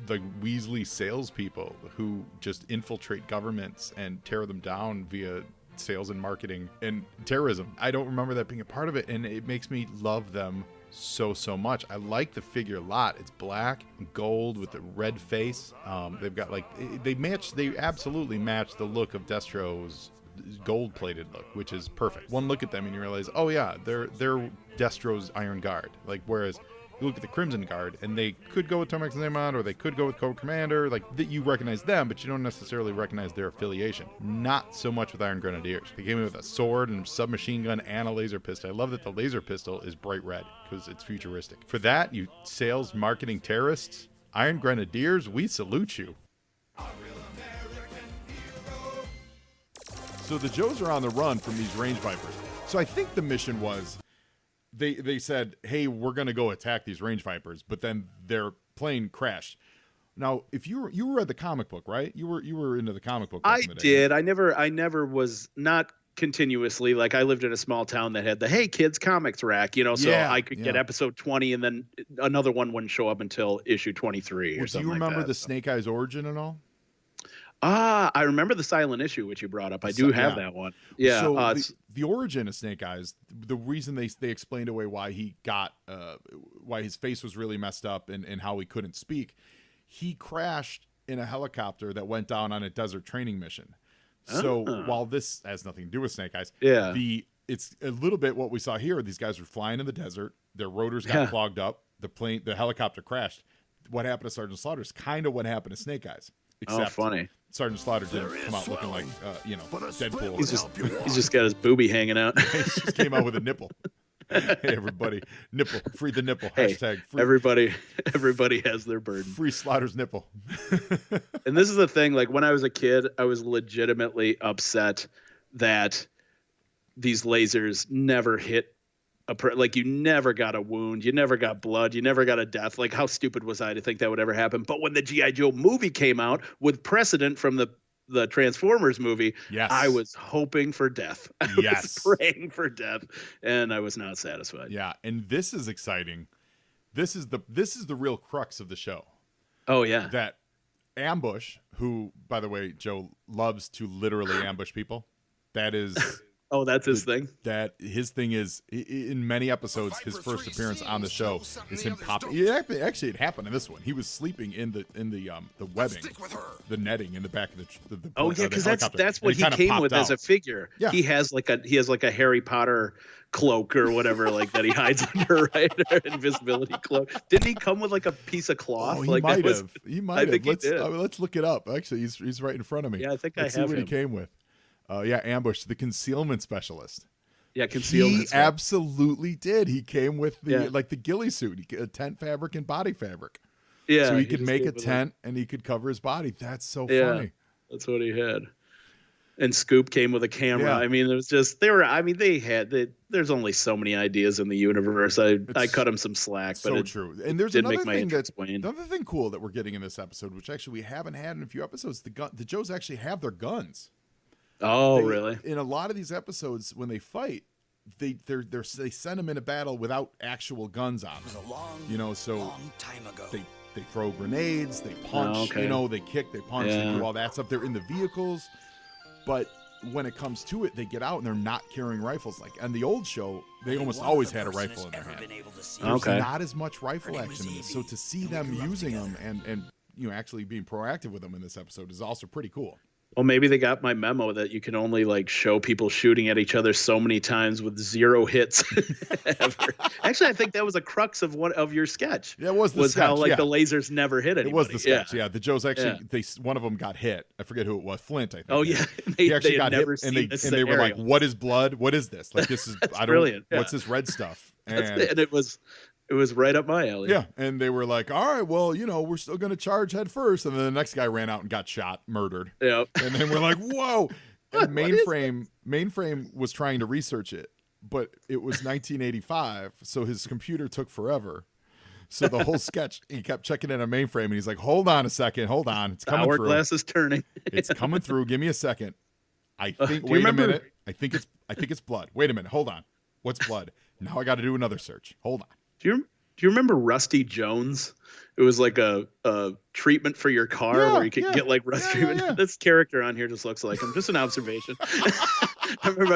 the Weasley salespeople who just infiltrate governments and tear them down via sales and marketing and terrorism. I don't remember that being a part of it, and it makes me love them so much. I like the figure a lot. It's black and gold with the red face. They've got like they absolutely match the look of Destro's gold-plated look, which is perfect. One look at them and you realize, oh yeah, they're Destro's Iron Guard. Like, whereas you look at the Crimson Guard, and they could go with Tomax and Xamot, or they could go with Code Commander. Like, you recognize them, but you don't necessarily recognize their affiliation. Not so much with Iron Grenadiers. They came in with a sword and submachine gun and a laser pistol. I love that the laser pistol is bright red, because it's futuristic. For that, you sales, marketing terrorists, Iron Grenadiers, we salute you. So the Joes are on the run from these range vipers. So I think the mission was, They said, hey, we're going to go attack these range vipers, but then their plane crashed. Now, if you read the comic book, right? You were into the comic book. I did. I never was, not continuously. Like, I lived in a small town that had the Hey Kids comics rack, so I could get episode 20 and then another one wouldn't show up until issue 23 or something. Do you remember like that, the Snake Eyes origin and all? I remember the silent issue, which you brought up. I do have that one. Yeah. So the origin of Snake Eyes, the reason they explained away why he got, why his face was really messed up and how he couldn't speak. He crashed in a helicopter that went down on a desert training mission. So while this has nothing to do with Snake Eyes, it's a little bit what we saw here. These guys were flying in the desert. Their rotors got clogged up. The helicopter crashed. What happened to Sergeant Slaughter is kind of what happened to Snake Eyes. Except funny. Sergeant Slaughter didn't come out looking like, Deadpool. He's just got his boobie hanging out. He just came out with a nipple. Hey, everybody, nipple, free the nipple. Hashtag free. Everybody has their burden. Free Slaughter's nipple. And this is the thing, like, when I was a kid, I was legitimately upset that these lasers never hit like, you never got a wound, you never got blood, you never got a death. Like, how stupid was I to think that would ever happen? But when the G.I. Joe movie came out with precedent from the Transformers movie, I was hoping for death. I was praying for death, and I was not satisfied. Yeah, and this is exciting. This is the real crux of the show. Oh yeah. That Ambush, who, by the way, Joe loves to literally ambush people. That is Oh, that's his thing? That his thing is, in many episodes, his first appearance on the show is him popping. Actually, it happened in this one. He was sleeping in the webbing, the netting in the back of the oh yeah, because that's what he came with as a figure. Yeah. He has like a Harry Potter cloak or whatever, like, that he hides under, right? Invisibility cloak. Didn't he come with like a piece of cloth? Oh, he like, might have. He might have. Let's look it up. Actually, he's right in front of me. Yeah, I think Let's I have see what him. he came with. Ambush, the concealment specialist. Yeah, concealed. He his head. absolutely did. He came with the Yeah. like the ghillie suit, a tent fabric and body fabric. Yeah, So he could just make a gave it, tent and he could cover his body. That's so Yeah. funny. That's what he had. And Scoop came with a camera. Yeah. I mean, it was just there's only so many ideas in the universe. I cut him some slack, but So it true. And there's did another make my thing interest wane. another thing cool that we're getting in this episode, which actually we haven't had in a few episodes. The Joes actually have their guns. Oh, They- really? In a lot of these episodes, when they fight, they send them in a battle without actual guns on them. A long, You know, so long time ago. they throw grenades, they punch, Oh, okay. you know, they kick, they punch, they Yeah. do all that stuff. They're in the vehicles, but when it comes to it, they get out and they're not carrying rifles. Like on the old show, they almost always had a rifle in their hand. There's Okay. not as much rifle action in this, so to see them using them and you know actually being proactive with them in this episode is also pretty cool. Well, maybe they got my memo that you can only like show people shooting at each other so many times with 0 hits ever. Actually, I think that was a crux of one of your sketch. Yeah, it was the sketch, how like yeah. the lasers never hit anybody. It was the sketch, Yeah. yeah. The Joes actually, one of them got hit. I forget who it was. Flint, I think. Oh yeah, He actually had got hit, never and seen they this and they were like, scenario. "What is blood? What is this? Like this is I don't. brilliant, yeah. What's this red stuff?" and it was right up my alley. Yeah, and they were like, "All right, well, you know, we're still going to charge head first." And then the next guy ran out and got shot, murdered. Yeah. And then we're like, "Whoa!" And Mainframe was trying to research it, but it was 1985, so his computer took forever. So the whole sketch, he kept checking in on Mainframe, and he's like, "Hold on a second, hold on, it's coming through. Hourglass is turning. It's coming through. Give me a second. I think. do you Wait remember- a minute. I think it's blood. Wait a minute. Hold on. What's blood? Now I got to do another search. Hold on." Do you remember Rusty Jones? It was like a treatment for your car Yeah, where you could yeah. get like rust Yeah, treatment. yeah. This character on here just looks like him. Just an observation. I remember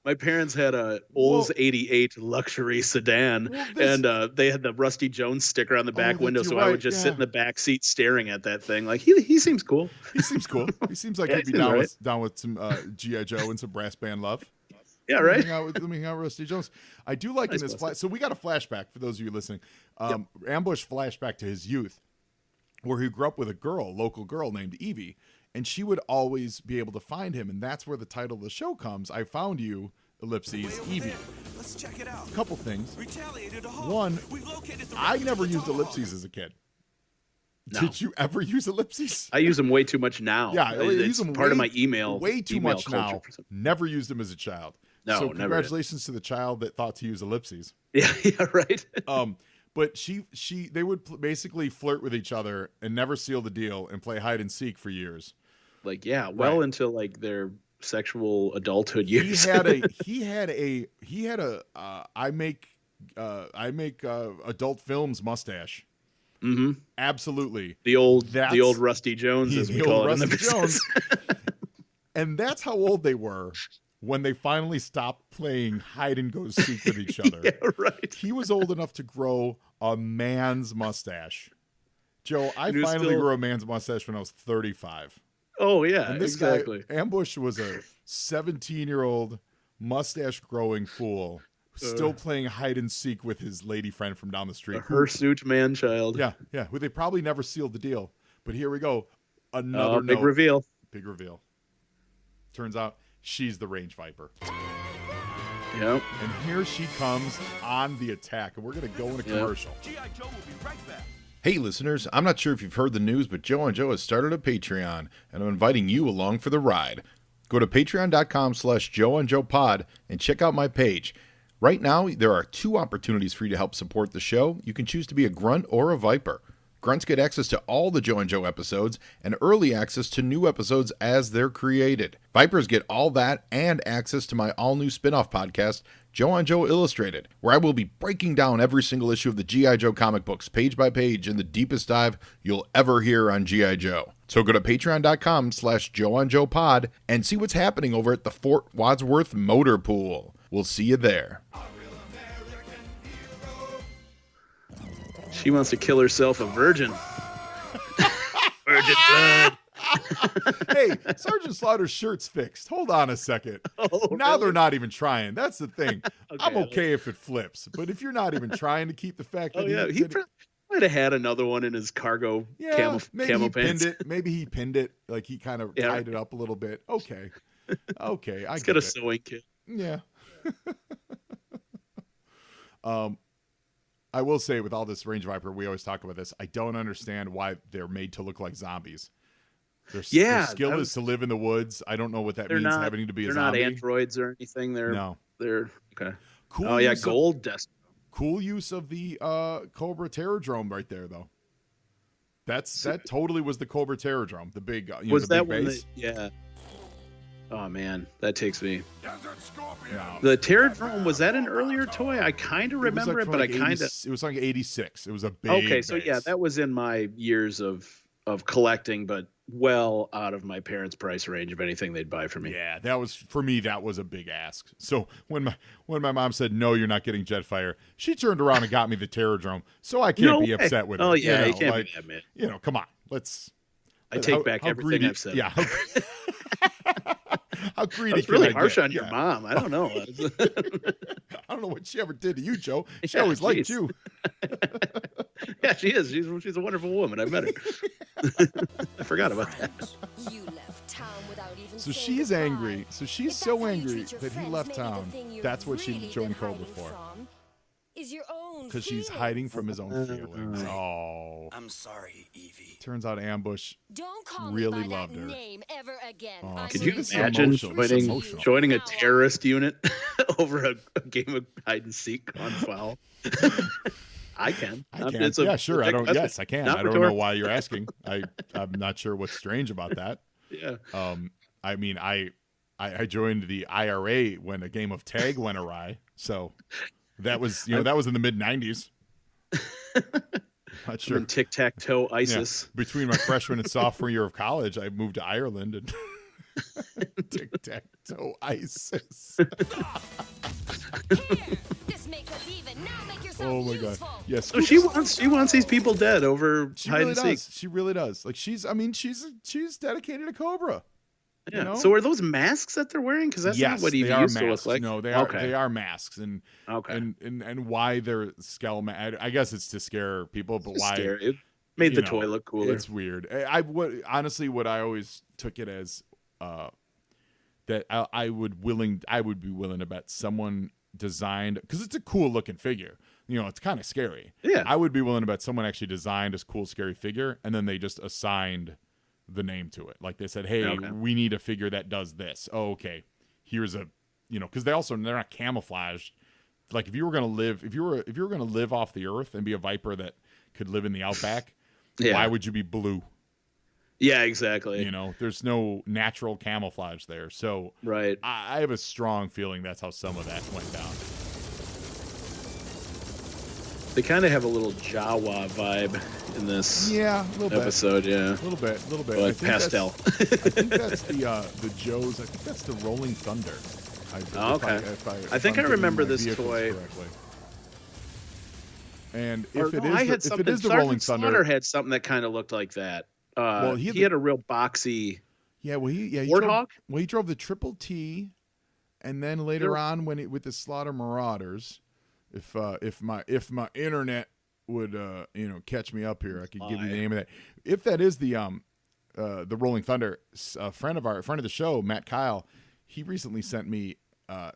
my parents had a Olds 88 luxury sedan, and they had the Rusty Jones sticker on the back window. you're So I right, would just yeah. sit in the back seat staring at that thing. Like he seems cool. He seems cool. He seems like Yeah, he'd he be seems down right. down with some G.I. Joe and some brass band love. Yeah, right. Let me hang out with Rusty Jones. I do like in Nice this mustache. so we got a flashback for those of you listening. Ambush flashback to his youth, where he grew up with a local girl named Evie, and she would always be able to find him, and that's where the title of the show comes. I found you, ellipses, Evie. Let's check it out. A couple things. Retaliated a hole. One, We've located the I wreckage never of the used Tomahawk. ellipses as a kid. No. Did you ever use ellipses? I use them way too much now. Yeah, I use it's them part of way- my email. Way too email much culture now. for some- Never used them as a child. No, so never did. congratulations to the child that thought to use ellipses. Yeah, right. But they would basically flirt with each other and never seal the deal and play hide and seek for years. Like, yeah, well Right. into like their sexual adulthood He years. had a I make adult films mustache. Mm-hmm. Absolutely. The old That's- Rusty Jones, as we The call old it in the Rusty business. Jones. And that's how old they were when they finally stopped playing hide and go seek with each other. Yeah, right. He was old enough to grow a man's mustache. Joe, I He was finally still- grew a man's mustache when I was 35. Oh yeah, And this exactly. guy, Ambush, was a 17-year-old mustache-growing fool still playing hide and seek with his lady friend from down the street. A hirsute man child. Yeah, who they probably never sealed the deal. But here we go. Another Big note. reveal. Big reveal. Turns out she's the range viper. Yep. And here she comes on the attack. And we're going to go in a commercial. G.I. Joe will be right back. Hey, listeners, I'm not sure if you've heard the news, but Joe and Joe has started a Patreon, and I'm inviting you along for the ride. Go to patreon.com/JoeandJoePod and check out my page. Right now, there are 2 opportunities for you to help support the show. You can choose to be a grunt or a viper. Grunts get access to all the Joe and Joe episodes and early access to new episodes as they're created. Vipers get all that and access to my all-new spin-off podcast, Joe and Joe Illustrated, where I will be breaking down every single issue of the G.I. Joe comic books page by page in the deepest dive you'll ever hear on G.I. Joe. So go to patreon.com/JoeandJoePod and see what's happening over at the Fort Wadsworth Motor Pool. We'll see you there. She wants to kill herself a virgin. Virgin blood. Hey, Sergeant Slaughter's shirt's fixed. Hold on a second. Oh, Now really? they're not even trying. That's the thing. I'm Okay. okay if it flips, but if you're not even trying to keep the fact Oh that yeah, he might have had another one in his cargo camo maybe he pants. pinned it. Maybe he pinned it. Like he kind of Yeah. tied it up a little bit. Okay. Okay. I He's get got a it. sewing kit. Yeah. I will say, with all this range viper, we always talk about this. I don't understand why they're made to look like zombies. Their skill is to live in the woods. I don't know what that means, having to be a zombie. They're not androids or anything. They're okay. Cool. Oh yeah, gold dust. Cool use of the Cobra Terrordrome right there, though. That totally was the Cobra Terrordrome, the big was the that big one? base. Yeah. Oh man, that takes me. Desert Scorpion. No. The Terrordrome, was that an earlier toy? I kind of remember it, but I kind of. It was like 86. It was a big. Okay, so base. yeah, that was in my years of collecting, but well out of my parents' price range of anything they'd buy for me. Yeah, that was for me. That was a big ask. So when my mom said no, you're not getting Jetfire, she turned around and got me the Terrordrome. So I can't be upset with it. Oh yeah, you can't like, be that man. Come on, let's. I take back everything I've said. Yeah. How greedy That's can really I harsh get? on your mom. I don't know. I don't know what she ever did to you, Joe. She always liked you. Yeah, she is. She's a wonderful woman. I met her. I forgot about that. You left town without even So saying she's goodbye. angry. So she's If so that's how you angry treat your that he friends, left maybe the town. thing you've That's what she really joined been Cobra hiding for. from is your own Because she's feelings. hiding from his own feelings. Oh. I'm sorry, Evie. Turns out Ambush Don't call really me by loved that her. name ever again. Oh, I'm Could See, you this is imagine emotional. This is joining, emotional. joining a terrorist unit over a game of hide and seek on foul? I can. I can. It's a Yeah, sure. I don't. question. Yes, I can. Not I don't know rhetorical. why you're asking. I'm not sure what's strange about that. Yeah. I mean, I joined the IRA when a game of tag went awry. So that was that was in the mid '90s. Not sure. Tic Tac Toe Yeah. ISIS. Between my freshman and sophomore year of college, I moved to Ireland and tic tac toe ISIS. Here, this makes us even. Now make yourself Oh my god. useful. Yes. So she wants these people dead over She hide really and does. seek. She really does. Like she's dedicated to Cobra. Yeah. You know? So are those masks that they're wearing? Because that's not what they Evie are used to look masks. like. No, they are. Okay. They are masks, and Okay. and why they're skull. I guess it's to scare people, but why? Scary. It made the you know, toy look cooler. It's weird. Honestly, what I always took it as that I would be willing to bet someone designed, because it's a cool looking figure. It's kind of scary. Yeah. I would be willing to bet someone actually designed this cool scary figure, and then they just assigned the name to it. Like they said, hey, Okay. we need a figure that does this. Oh, okay. Here's a, because they're not camouflaged. Like if you were gonna live off the earth and be a viper that could live in the outback, Yeah. why would you be blue? Yeah, exactly. There's no natural camouflage there. So Right. I have a strong feeling that's how some of that went down. They kind of have a little Jawa vibe in this Yeah, a little episode. Yeah. bit. A little bit. But I think pastel. I think that's the Joe's. I think that's the Rolling Thunder. Oh, okay. I think I'm I getting remember my this vehicles toy. correctly. And Or if it no, is, I had if something. it is the Sergeant Rolling Slaughter Thunder, had something that kind of looked like that. Well, he he had a real boxy. yeah, well, he Warthog? he drove the Triple T, and then later on with the Slaughter Marauders, if my internet would catch me up here, I could give you the name of that. If that is the Rolling Thunder, a friend of the show, Matt Kyle, he recently sent me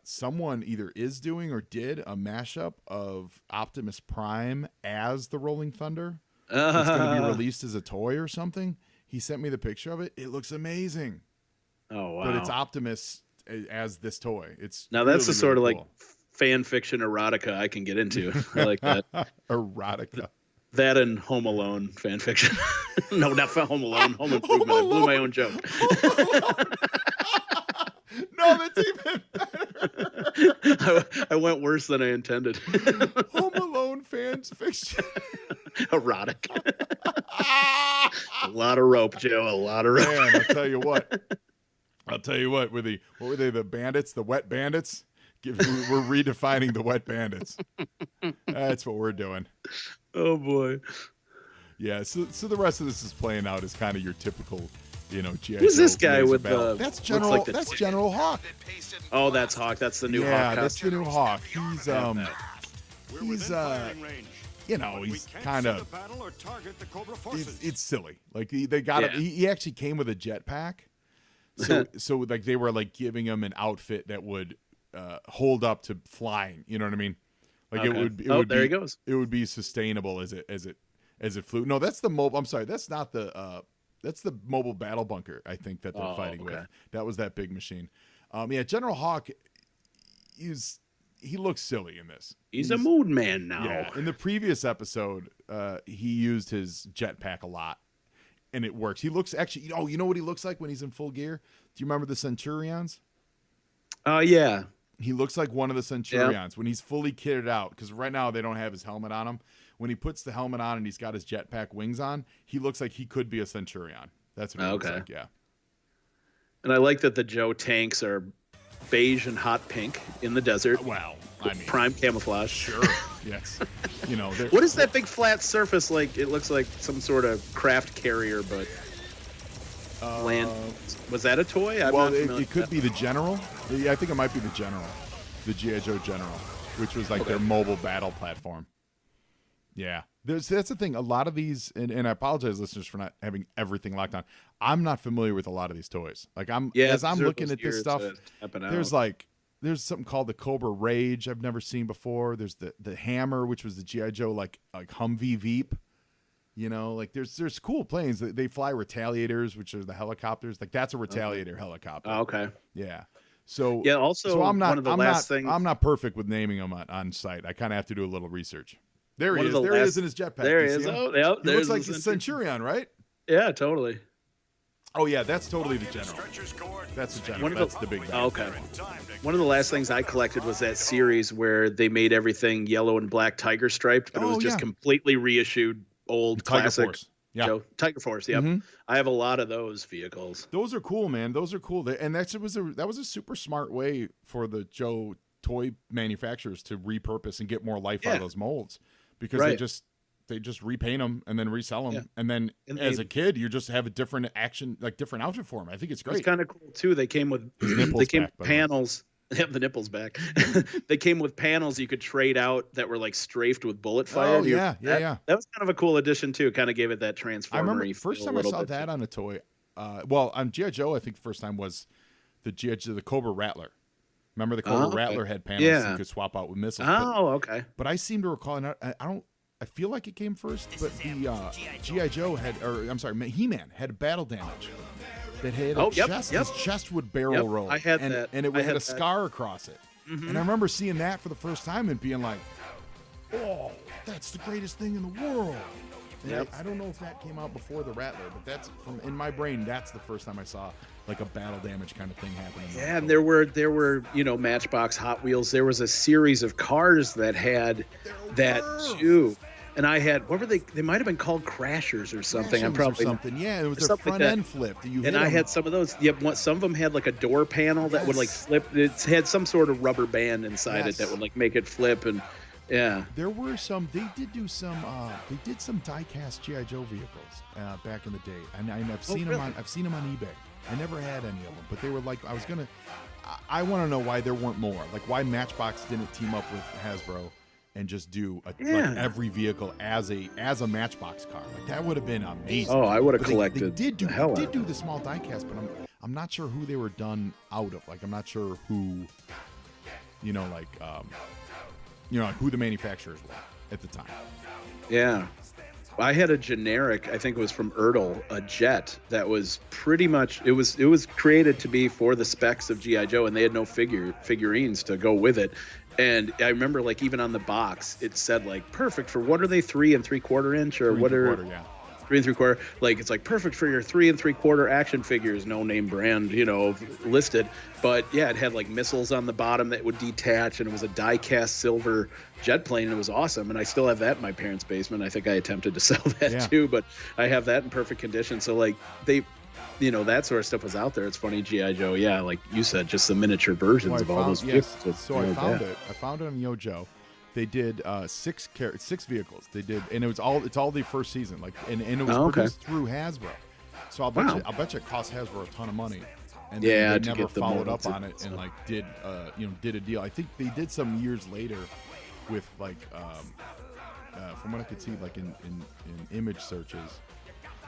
someone either is doing or did a mashup of Optimus Prime as the Rolling Thunder. It's going to be released as a toy or something. He sent me the picture of it. It looks amazing. Oh wow! But it's Optimus as this toy. It's Now that's really, the sort really of like fan fiction erotica I can get into. I like that. erotica. That and Home Alone fan fiction. No, not Home Alone. Home Improvement. I blew my own joke. No, that's even better. I went worse than I intended. Home Alone fans fiction. Erotic. A lot of rope, Joe. A lot of rope. Man, I'll tell you what. What were they? The bandits, the wet bandits. We're redefining the wet bandits. That's what we're doing. Oh boy. Yeah. So the rest of this is playing out as kind of your typical, G.I. Who's Joe this guy laser with battle. the? That's looks General. like the- That's General Hawk. Oh, that's Hawk. That's the new Yeah, Hawk that's the costume. new Hawk. He's We're he's within firing range. We he's can't kind see the of. battle or target the Cobra forces. It's silly. Like they got Yeah. him. He actually came with a jetpack. So like they were like giving him an outfit that would hold up to flying. You know what I mean? Like Okay. it would there be, he goes. It would be sustainable as it flew. No, that's the mobile. I'm sorry, that's not the. That's the mobile battle bunker. I think that they're fighting with. That was that big machine. Yeah, General Hawk. He looks silly in this. He's a moon man now. Yeah. In the previous episode, he used his jetpack a lot, and it works. He looks actually. Oh, you know what he looks like when he's in full gear? Do you remember the Centurions? Yeah. He looks like one of the Centurions when he's fully kitted out, because right now they don't have his helmet on him. When he puts the helmet on and he's got his jetpack wings on, he looks like he could be a Centurion. That's what he looks like, yeah. And I like that the Joe tanks are beige and hot pink in the desert. Well, I mean, prime camouflage. Sure, yes. You know, what is that big flat surface like? It looks like some sort of craft carrier, but land. Was that a toy? It could be the General. Yeah, I think it might be the General, the G.I. Joe General, which was like their mobile battle platform. Yeah, that's the thing. A lot of these, and I apologize, listeners, for not having everything locked on. I'm not familiar with a lot of these toys. Like as I'm looking at this stuff, there's something called the Cobra Rage I've never seen before. There's the Hammer, which was the G.I. Joe like Humvee Veep. You know, like there's cool planes. They fly Retaliators, which are the helicopters. Like that's a Retaliator helicopter. Oh, okay. Yeah. So yeah. Also, so I'm not. One of the last things. I'm not perfect with naming them on site. I kind of have to do a little research. There he is. There he is in his jetpack. There he is. Oh, yeah. He looks like a Centurion, right? Yeah, totally. Oh yeah, that's totally the General. That's the General. That's the big guy. Oh, okay. One of the last things I collected was that series where they made everything yellow and black tiger striped, but it was just completely reissued old classic. Force. Yeah. Tiger Force. Yep. Mm-hmm. I have a lot of those vehicles. Those are cool, man. Those are cool. And that was a super smart way for the Joe toy manufacturers to repurpose and get more life out of those molds, because they just repaint them and then resell them, and then as a kid you just have a different different outfit for them. I think it's great. It's kind of cool too. They came with panels. They have the nipples back. They came with panels you could trade out that were like strafed with bullet fire. Oh, yeah. That was kind of a cool addition too. Kind of gave it that Transformer. I remember first time I saw that on a toy. On G.I. Joe, I think the first time was the Cobra Rattler. Remember the Cobra Rattler had panels you could swap out with missiles. Okay. But I seem to recall, and I feel like it came first, but the G.I. Joe He-Man had battle damage. That had a chest. His chest would barrel roll. I had that. And it had a scar across it. Mm-hmm. And I remember seeing that for the first time and being like, oh, that's the greatest thing in the world. I don't know if that came out before the Rattler, but that's in my brain, that's the first time I saw like a battle damage kind of thing happening. Yeah, and there were Matchbox, Hot Wheels. There was a series of cars that had that too. And I had, what were they? They might have been called Crashers or something. I'm probably something. Yeah, it was a front end flip. And I had some of those. Yep, some of them had like a door panel that would like flip. It had some sort of rubber band inside it that would like make it flip. And there were some. They did do some. They did some die-cast GI Joe vehicles back in the day, and I've seen them on. I've seen them on eBay. I never had any of them, but they were like. I want to know why there weren't more. Like why Matchbox didn't team up with Hasbro and just do like every vehicle as a Matchbox car. Like that would have been amazing. Oh, I would have collected. They did do the small diecast, but I'm not sure who they were done out of. Like I'm not sure who, who the manufacturers were at the time. Yeah. I had a generic, I think it was from Ertl, a jet that was pretty much, it was created to be for the specs of G.I. Joe, and they had no figurines to go with it. And I remember, like, even on the box, it said, like, perfect for, what are they, 3 3/4 inch? Or what are 3 3/4? Like, it's like perfect for your 3 3/4 action figures, no name brand, listed. But yeah, it had like missiles on the bottom that would detach, and it was a die-cast silver jet plane, and it was awesome. And I still have that in my parents' basement. I think I attempted to sell that too, but I have that in perfect condition. So, like, they. That sort of stuff was out there. It's funny, G.I. Joe, like you said, just the miniature versions of all those vehicles. So I found it. I found it on Yo Joe. They did 6 vehicles. They did, and it's all the first season. Like, and it was produced through Hasbro. So I'll bet you it cost Hasbro a ton of money. And they never followed up on it and like did a deal. I think they did some years later with like from what I could see, like in image searches.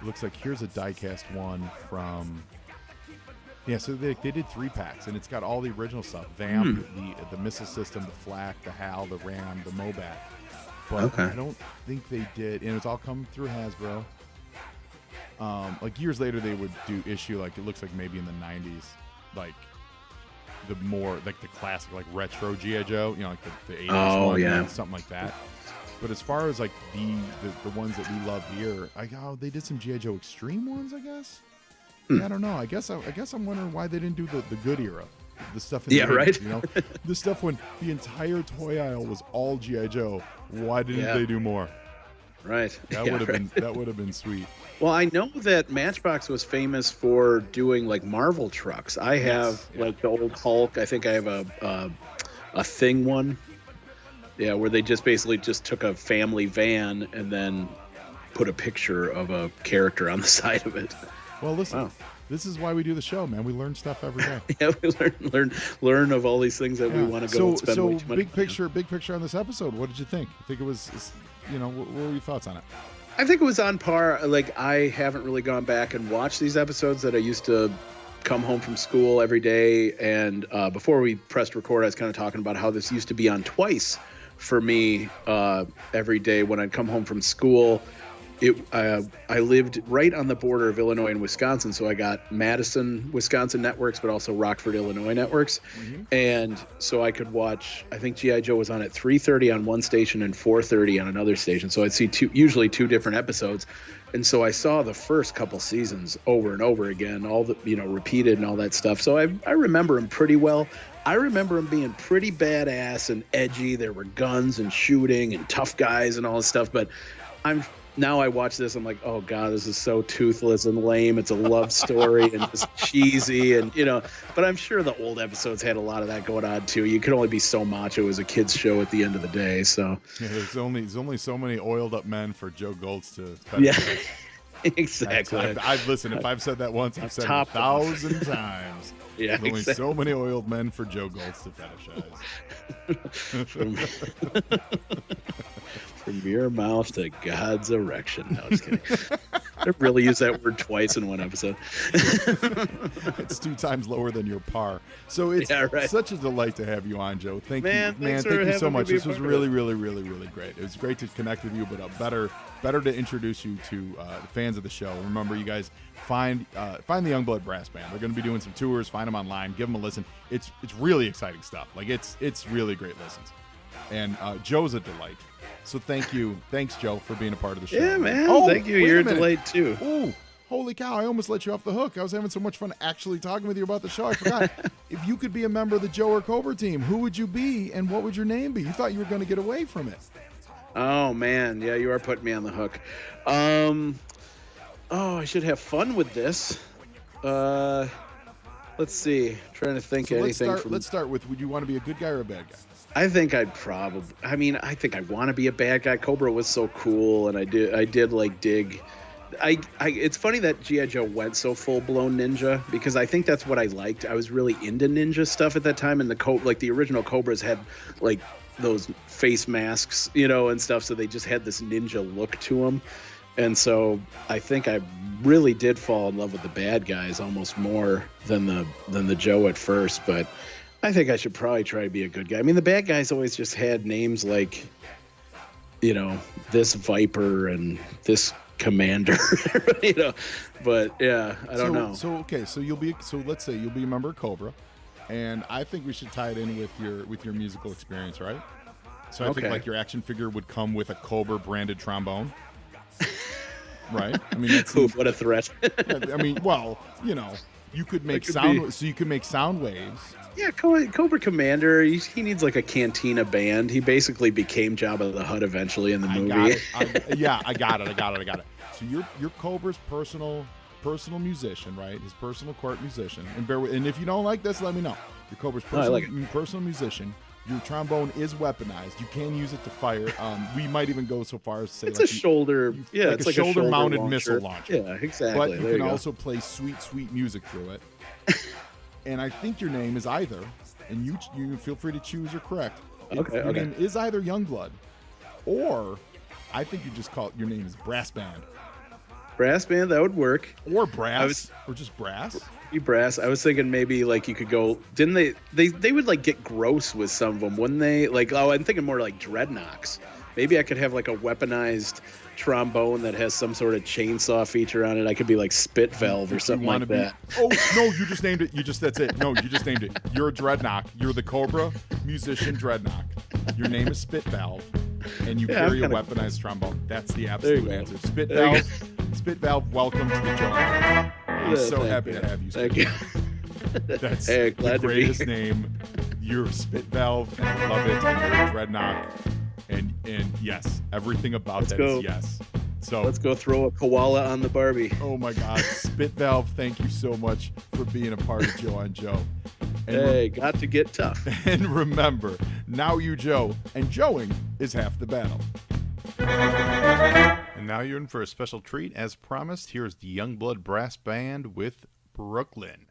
It looks like here's a diecast one from Yeah, so they did 3-packs, and it's got all the original stuff: Vamp, the missile system, the Flak, the HAL, the RAM, the Mobat. But I don't think they did, and it's all come through Hasbro. Like years later, they would do issue like it looks like maybe in the 90s, like the more like the classic like retro G.I. Joe, like the 80s one, something like that. But as far as like the ones that we love here, they did some G.I. Joe Extreme ones, I guess. I don't know. I guess I'm wondering why they didn't do the good era, the stuff. In the 80s, the stuff when the entire toy aisle was all G.I. Joe. Why didn't they do more? Right. That would have been sweet. Well, I know that Matchbox was famous for doing like Marvel trucks. I have like the old Hulk. I think I have a Thing one. Yeah, where they just basically just took a family van and then put a picture of a character on the side of it. Well, listen, this is why we do the show, man. We learn stuff every day. Yeah, we learn of all these things that we want to go and spend way too much big picture on this episode. What did you think? I think it was, what were your thoughts on it? I think it was on par. Like, I haven't really gone back and watched these episodes that I used to come home from school every day. And before we pressed record, I was kind of talking about how this used to be on twice for me every day when I'd come home from school. I lived right on the border of Illinois and Wisconsin, so I got Madison, Wisconsin networks, but also Rockford, Illinois networks. And so I could watch, I think G.I. Joe was on at 3:30 on one station and 4:30 on another station. So I'd see usually two different episodes. And so I saw the first couple seasons over and over again, all the, repeated and all that stuff. So I remember them pretty well. I remember them being pretty badass and edgy. There were guns and shooting and tough guys and all this stuff. But now I watch this, I'm like, oh God, this is so toothless and lame. It's a love story and just cheesy and, but I'm sure the old episodes had a lot of that going on too. You could only be so macho as a kid's show at the end of the day. So yeah, there's only so many oiled up men for Joe Goltz to fetishize. Yeah, exactly. I've listened. If I've said that once, I've said it 1,000 times. Yeah, there's only so many oiled men for Joe Goltz to fetishize. From your mouth to God's erection. No, just kidding. I really used that word twice in one episode. It's 2 times lower than your par. So it's such a delight to have you on, Joe. Thank you so much. This was really, really, really, really great. It was great to connect with you, but better to introduce you to the fans of the show. Remember, you guys find the Youngblood Brass Band. They're going to be doing some tours. Find them online. Give them a listen. It's really exciting stuff. Like it's really great listens. And Joe's a delight. So thank you. Thanks, Joe, for being a part of the show. Yeah, man. Thank you. You're a delight, too. Ooh, holy cow. I almost let you off the hook. I was having so much fun actually talking with you about the show. I forgot. If you could be a member of the Joe or Cobra team, who would you be and what would your name be? You thought you were going to get away from it. Oh, man. Yeah, you are putting me on the hook. I should have fun with this. Let's see. I'm trying to think of anything. Let's start with, would you want to be a good guy or a bad guy? I think I think I want to be a bad guy. Cobra was so cool, and I did like dig. It's funny that G.I. Joe went so full-blown ninja, because I think that's what I liked. I was really into ninja stuff at that time, and the original Cobras had like those face masks, and stuff, so they just had this ninja look to them. And so I think I really did fall in love with the bad guys almost more than the Joe at first, but I think I should probably try to be a good guy. I mean, the bad guys always just had names like, this Viper and this Commander, But yeah, I don't know. So let's say you'll be a member of Cobra, and I think we should tie it in with your musical experience, right? So I think like your action figure would come with a Cobra branded trombone, right? I mean, what a threat. I mean, well, you could make sound. So you could make sound waves. Yeah, Cobra Commander, he needs like a cantina band. He basically became Jabba the Hutt eventually in the movie. I got it. So you're Cobra's personal musician, right? His personal court musician. And if you don't like this, let me know. You're Cobra's personal musician. Your trombone is weaponized. You can use it to fire. We might even go so far as to say it's like a shoulder. It's like a shoulder-mounted missile launcher. Yeah, exactly. But you can also play sweet, sweet music through it. And I think your name is either, and you feel free to choose or correct. Your name is either Youngblood, or I think you just call it, your name is Brass Band. Brass band, that would work. Or brass. I was- or just brass. Be brass. I was thinking maybe like you could go. Didn't they would like get gross with some of them, wouldn't they? Like, oh, I'm thinking more like dreadnoughts. Maybe I could have like a weaponized trombone that has some sort of chainsaw feature on it. I could be like Spit Valve or something like that. Oh no, you just named it. That's it. No, you just named it. You're a dreadnought. You're the Cobra musician dreadnought. Your name is Spit Valve, and you carry a weaponized trombone. That's the absolute answer. Spit Valve. Spit Valve. Welcome to the joint. I'm so happy to have you. Thank you. That's Hey, the glad to be greatest here. name. You're Spit Valve, and I love it. And you're a dreadnought. And yes, everything about Let's that go. is yes. So Let's go throw a koala on the Barbie. oh my God, Spit Valve, thank you so much for being a part of Joe on Joe. And, Hey, got to get tough. and remember, now you Joe, and Joeing is half the battle. And now you're in for a special treat. As promised, here's the Youngblood Brass Band with Brooklyn.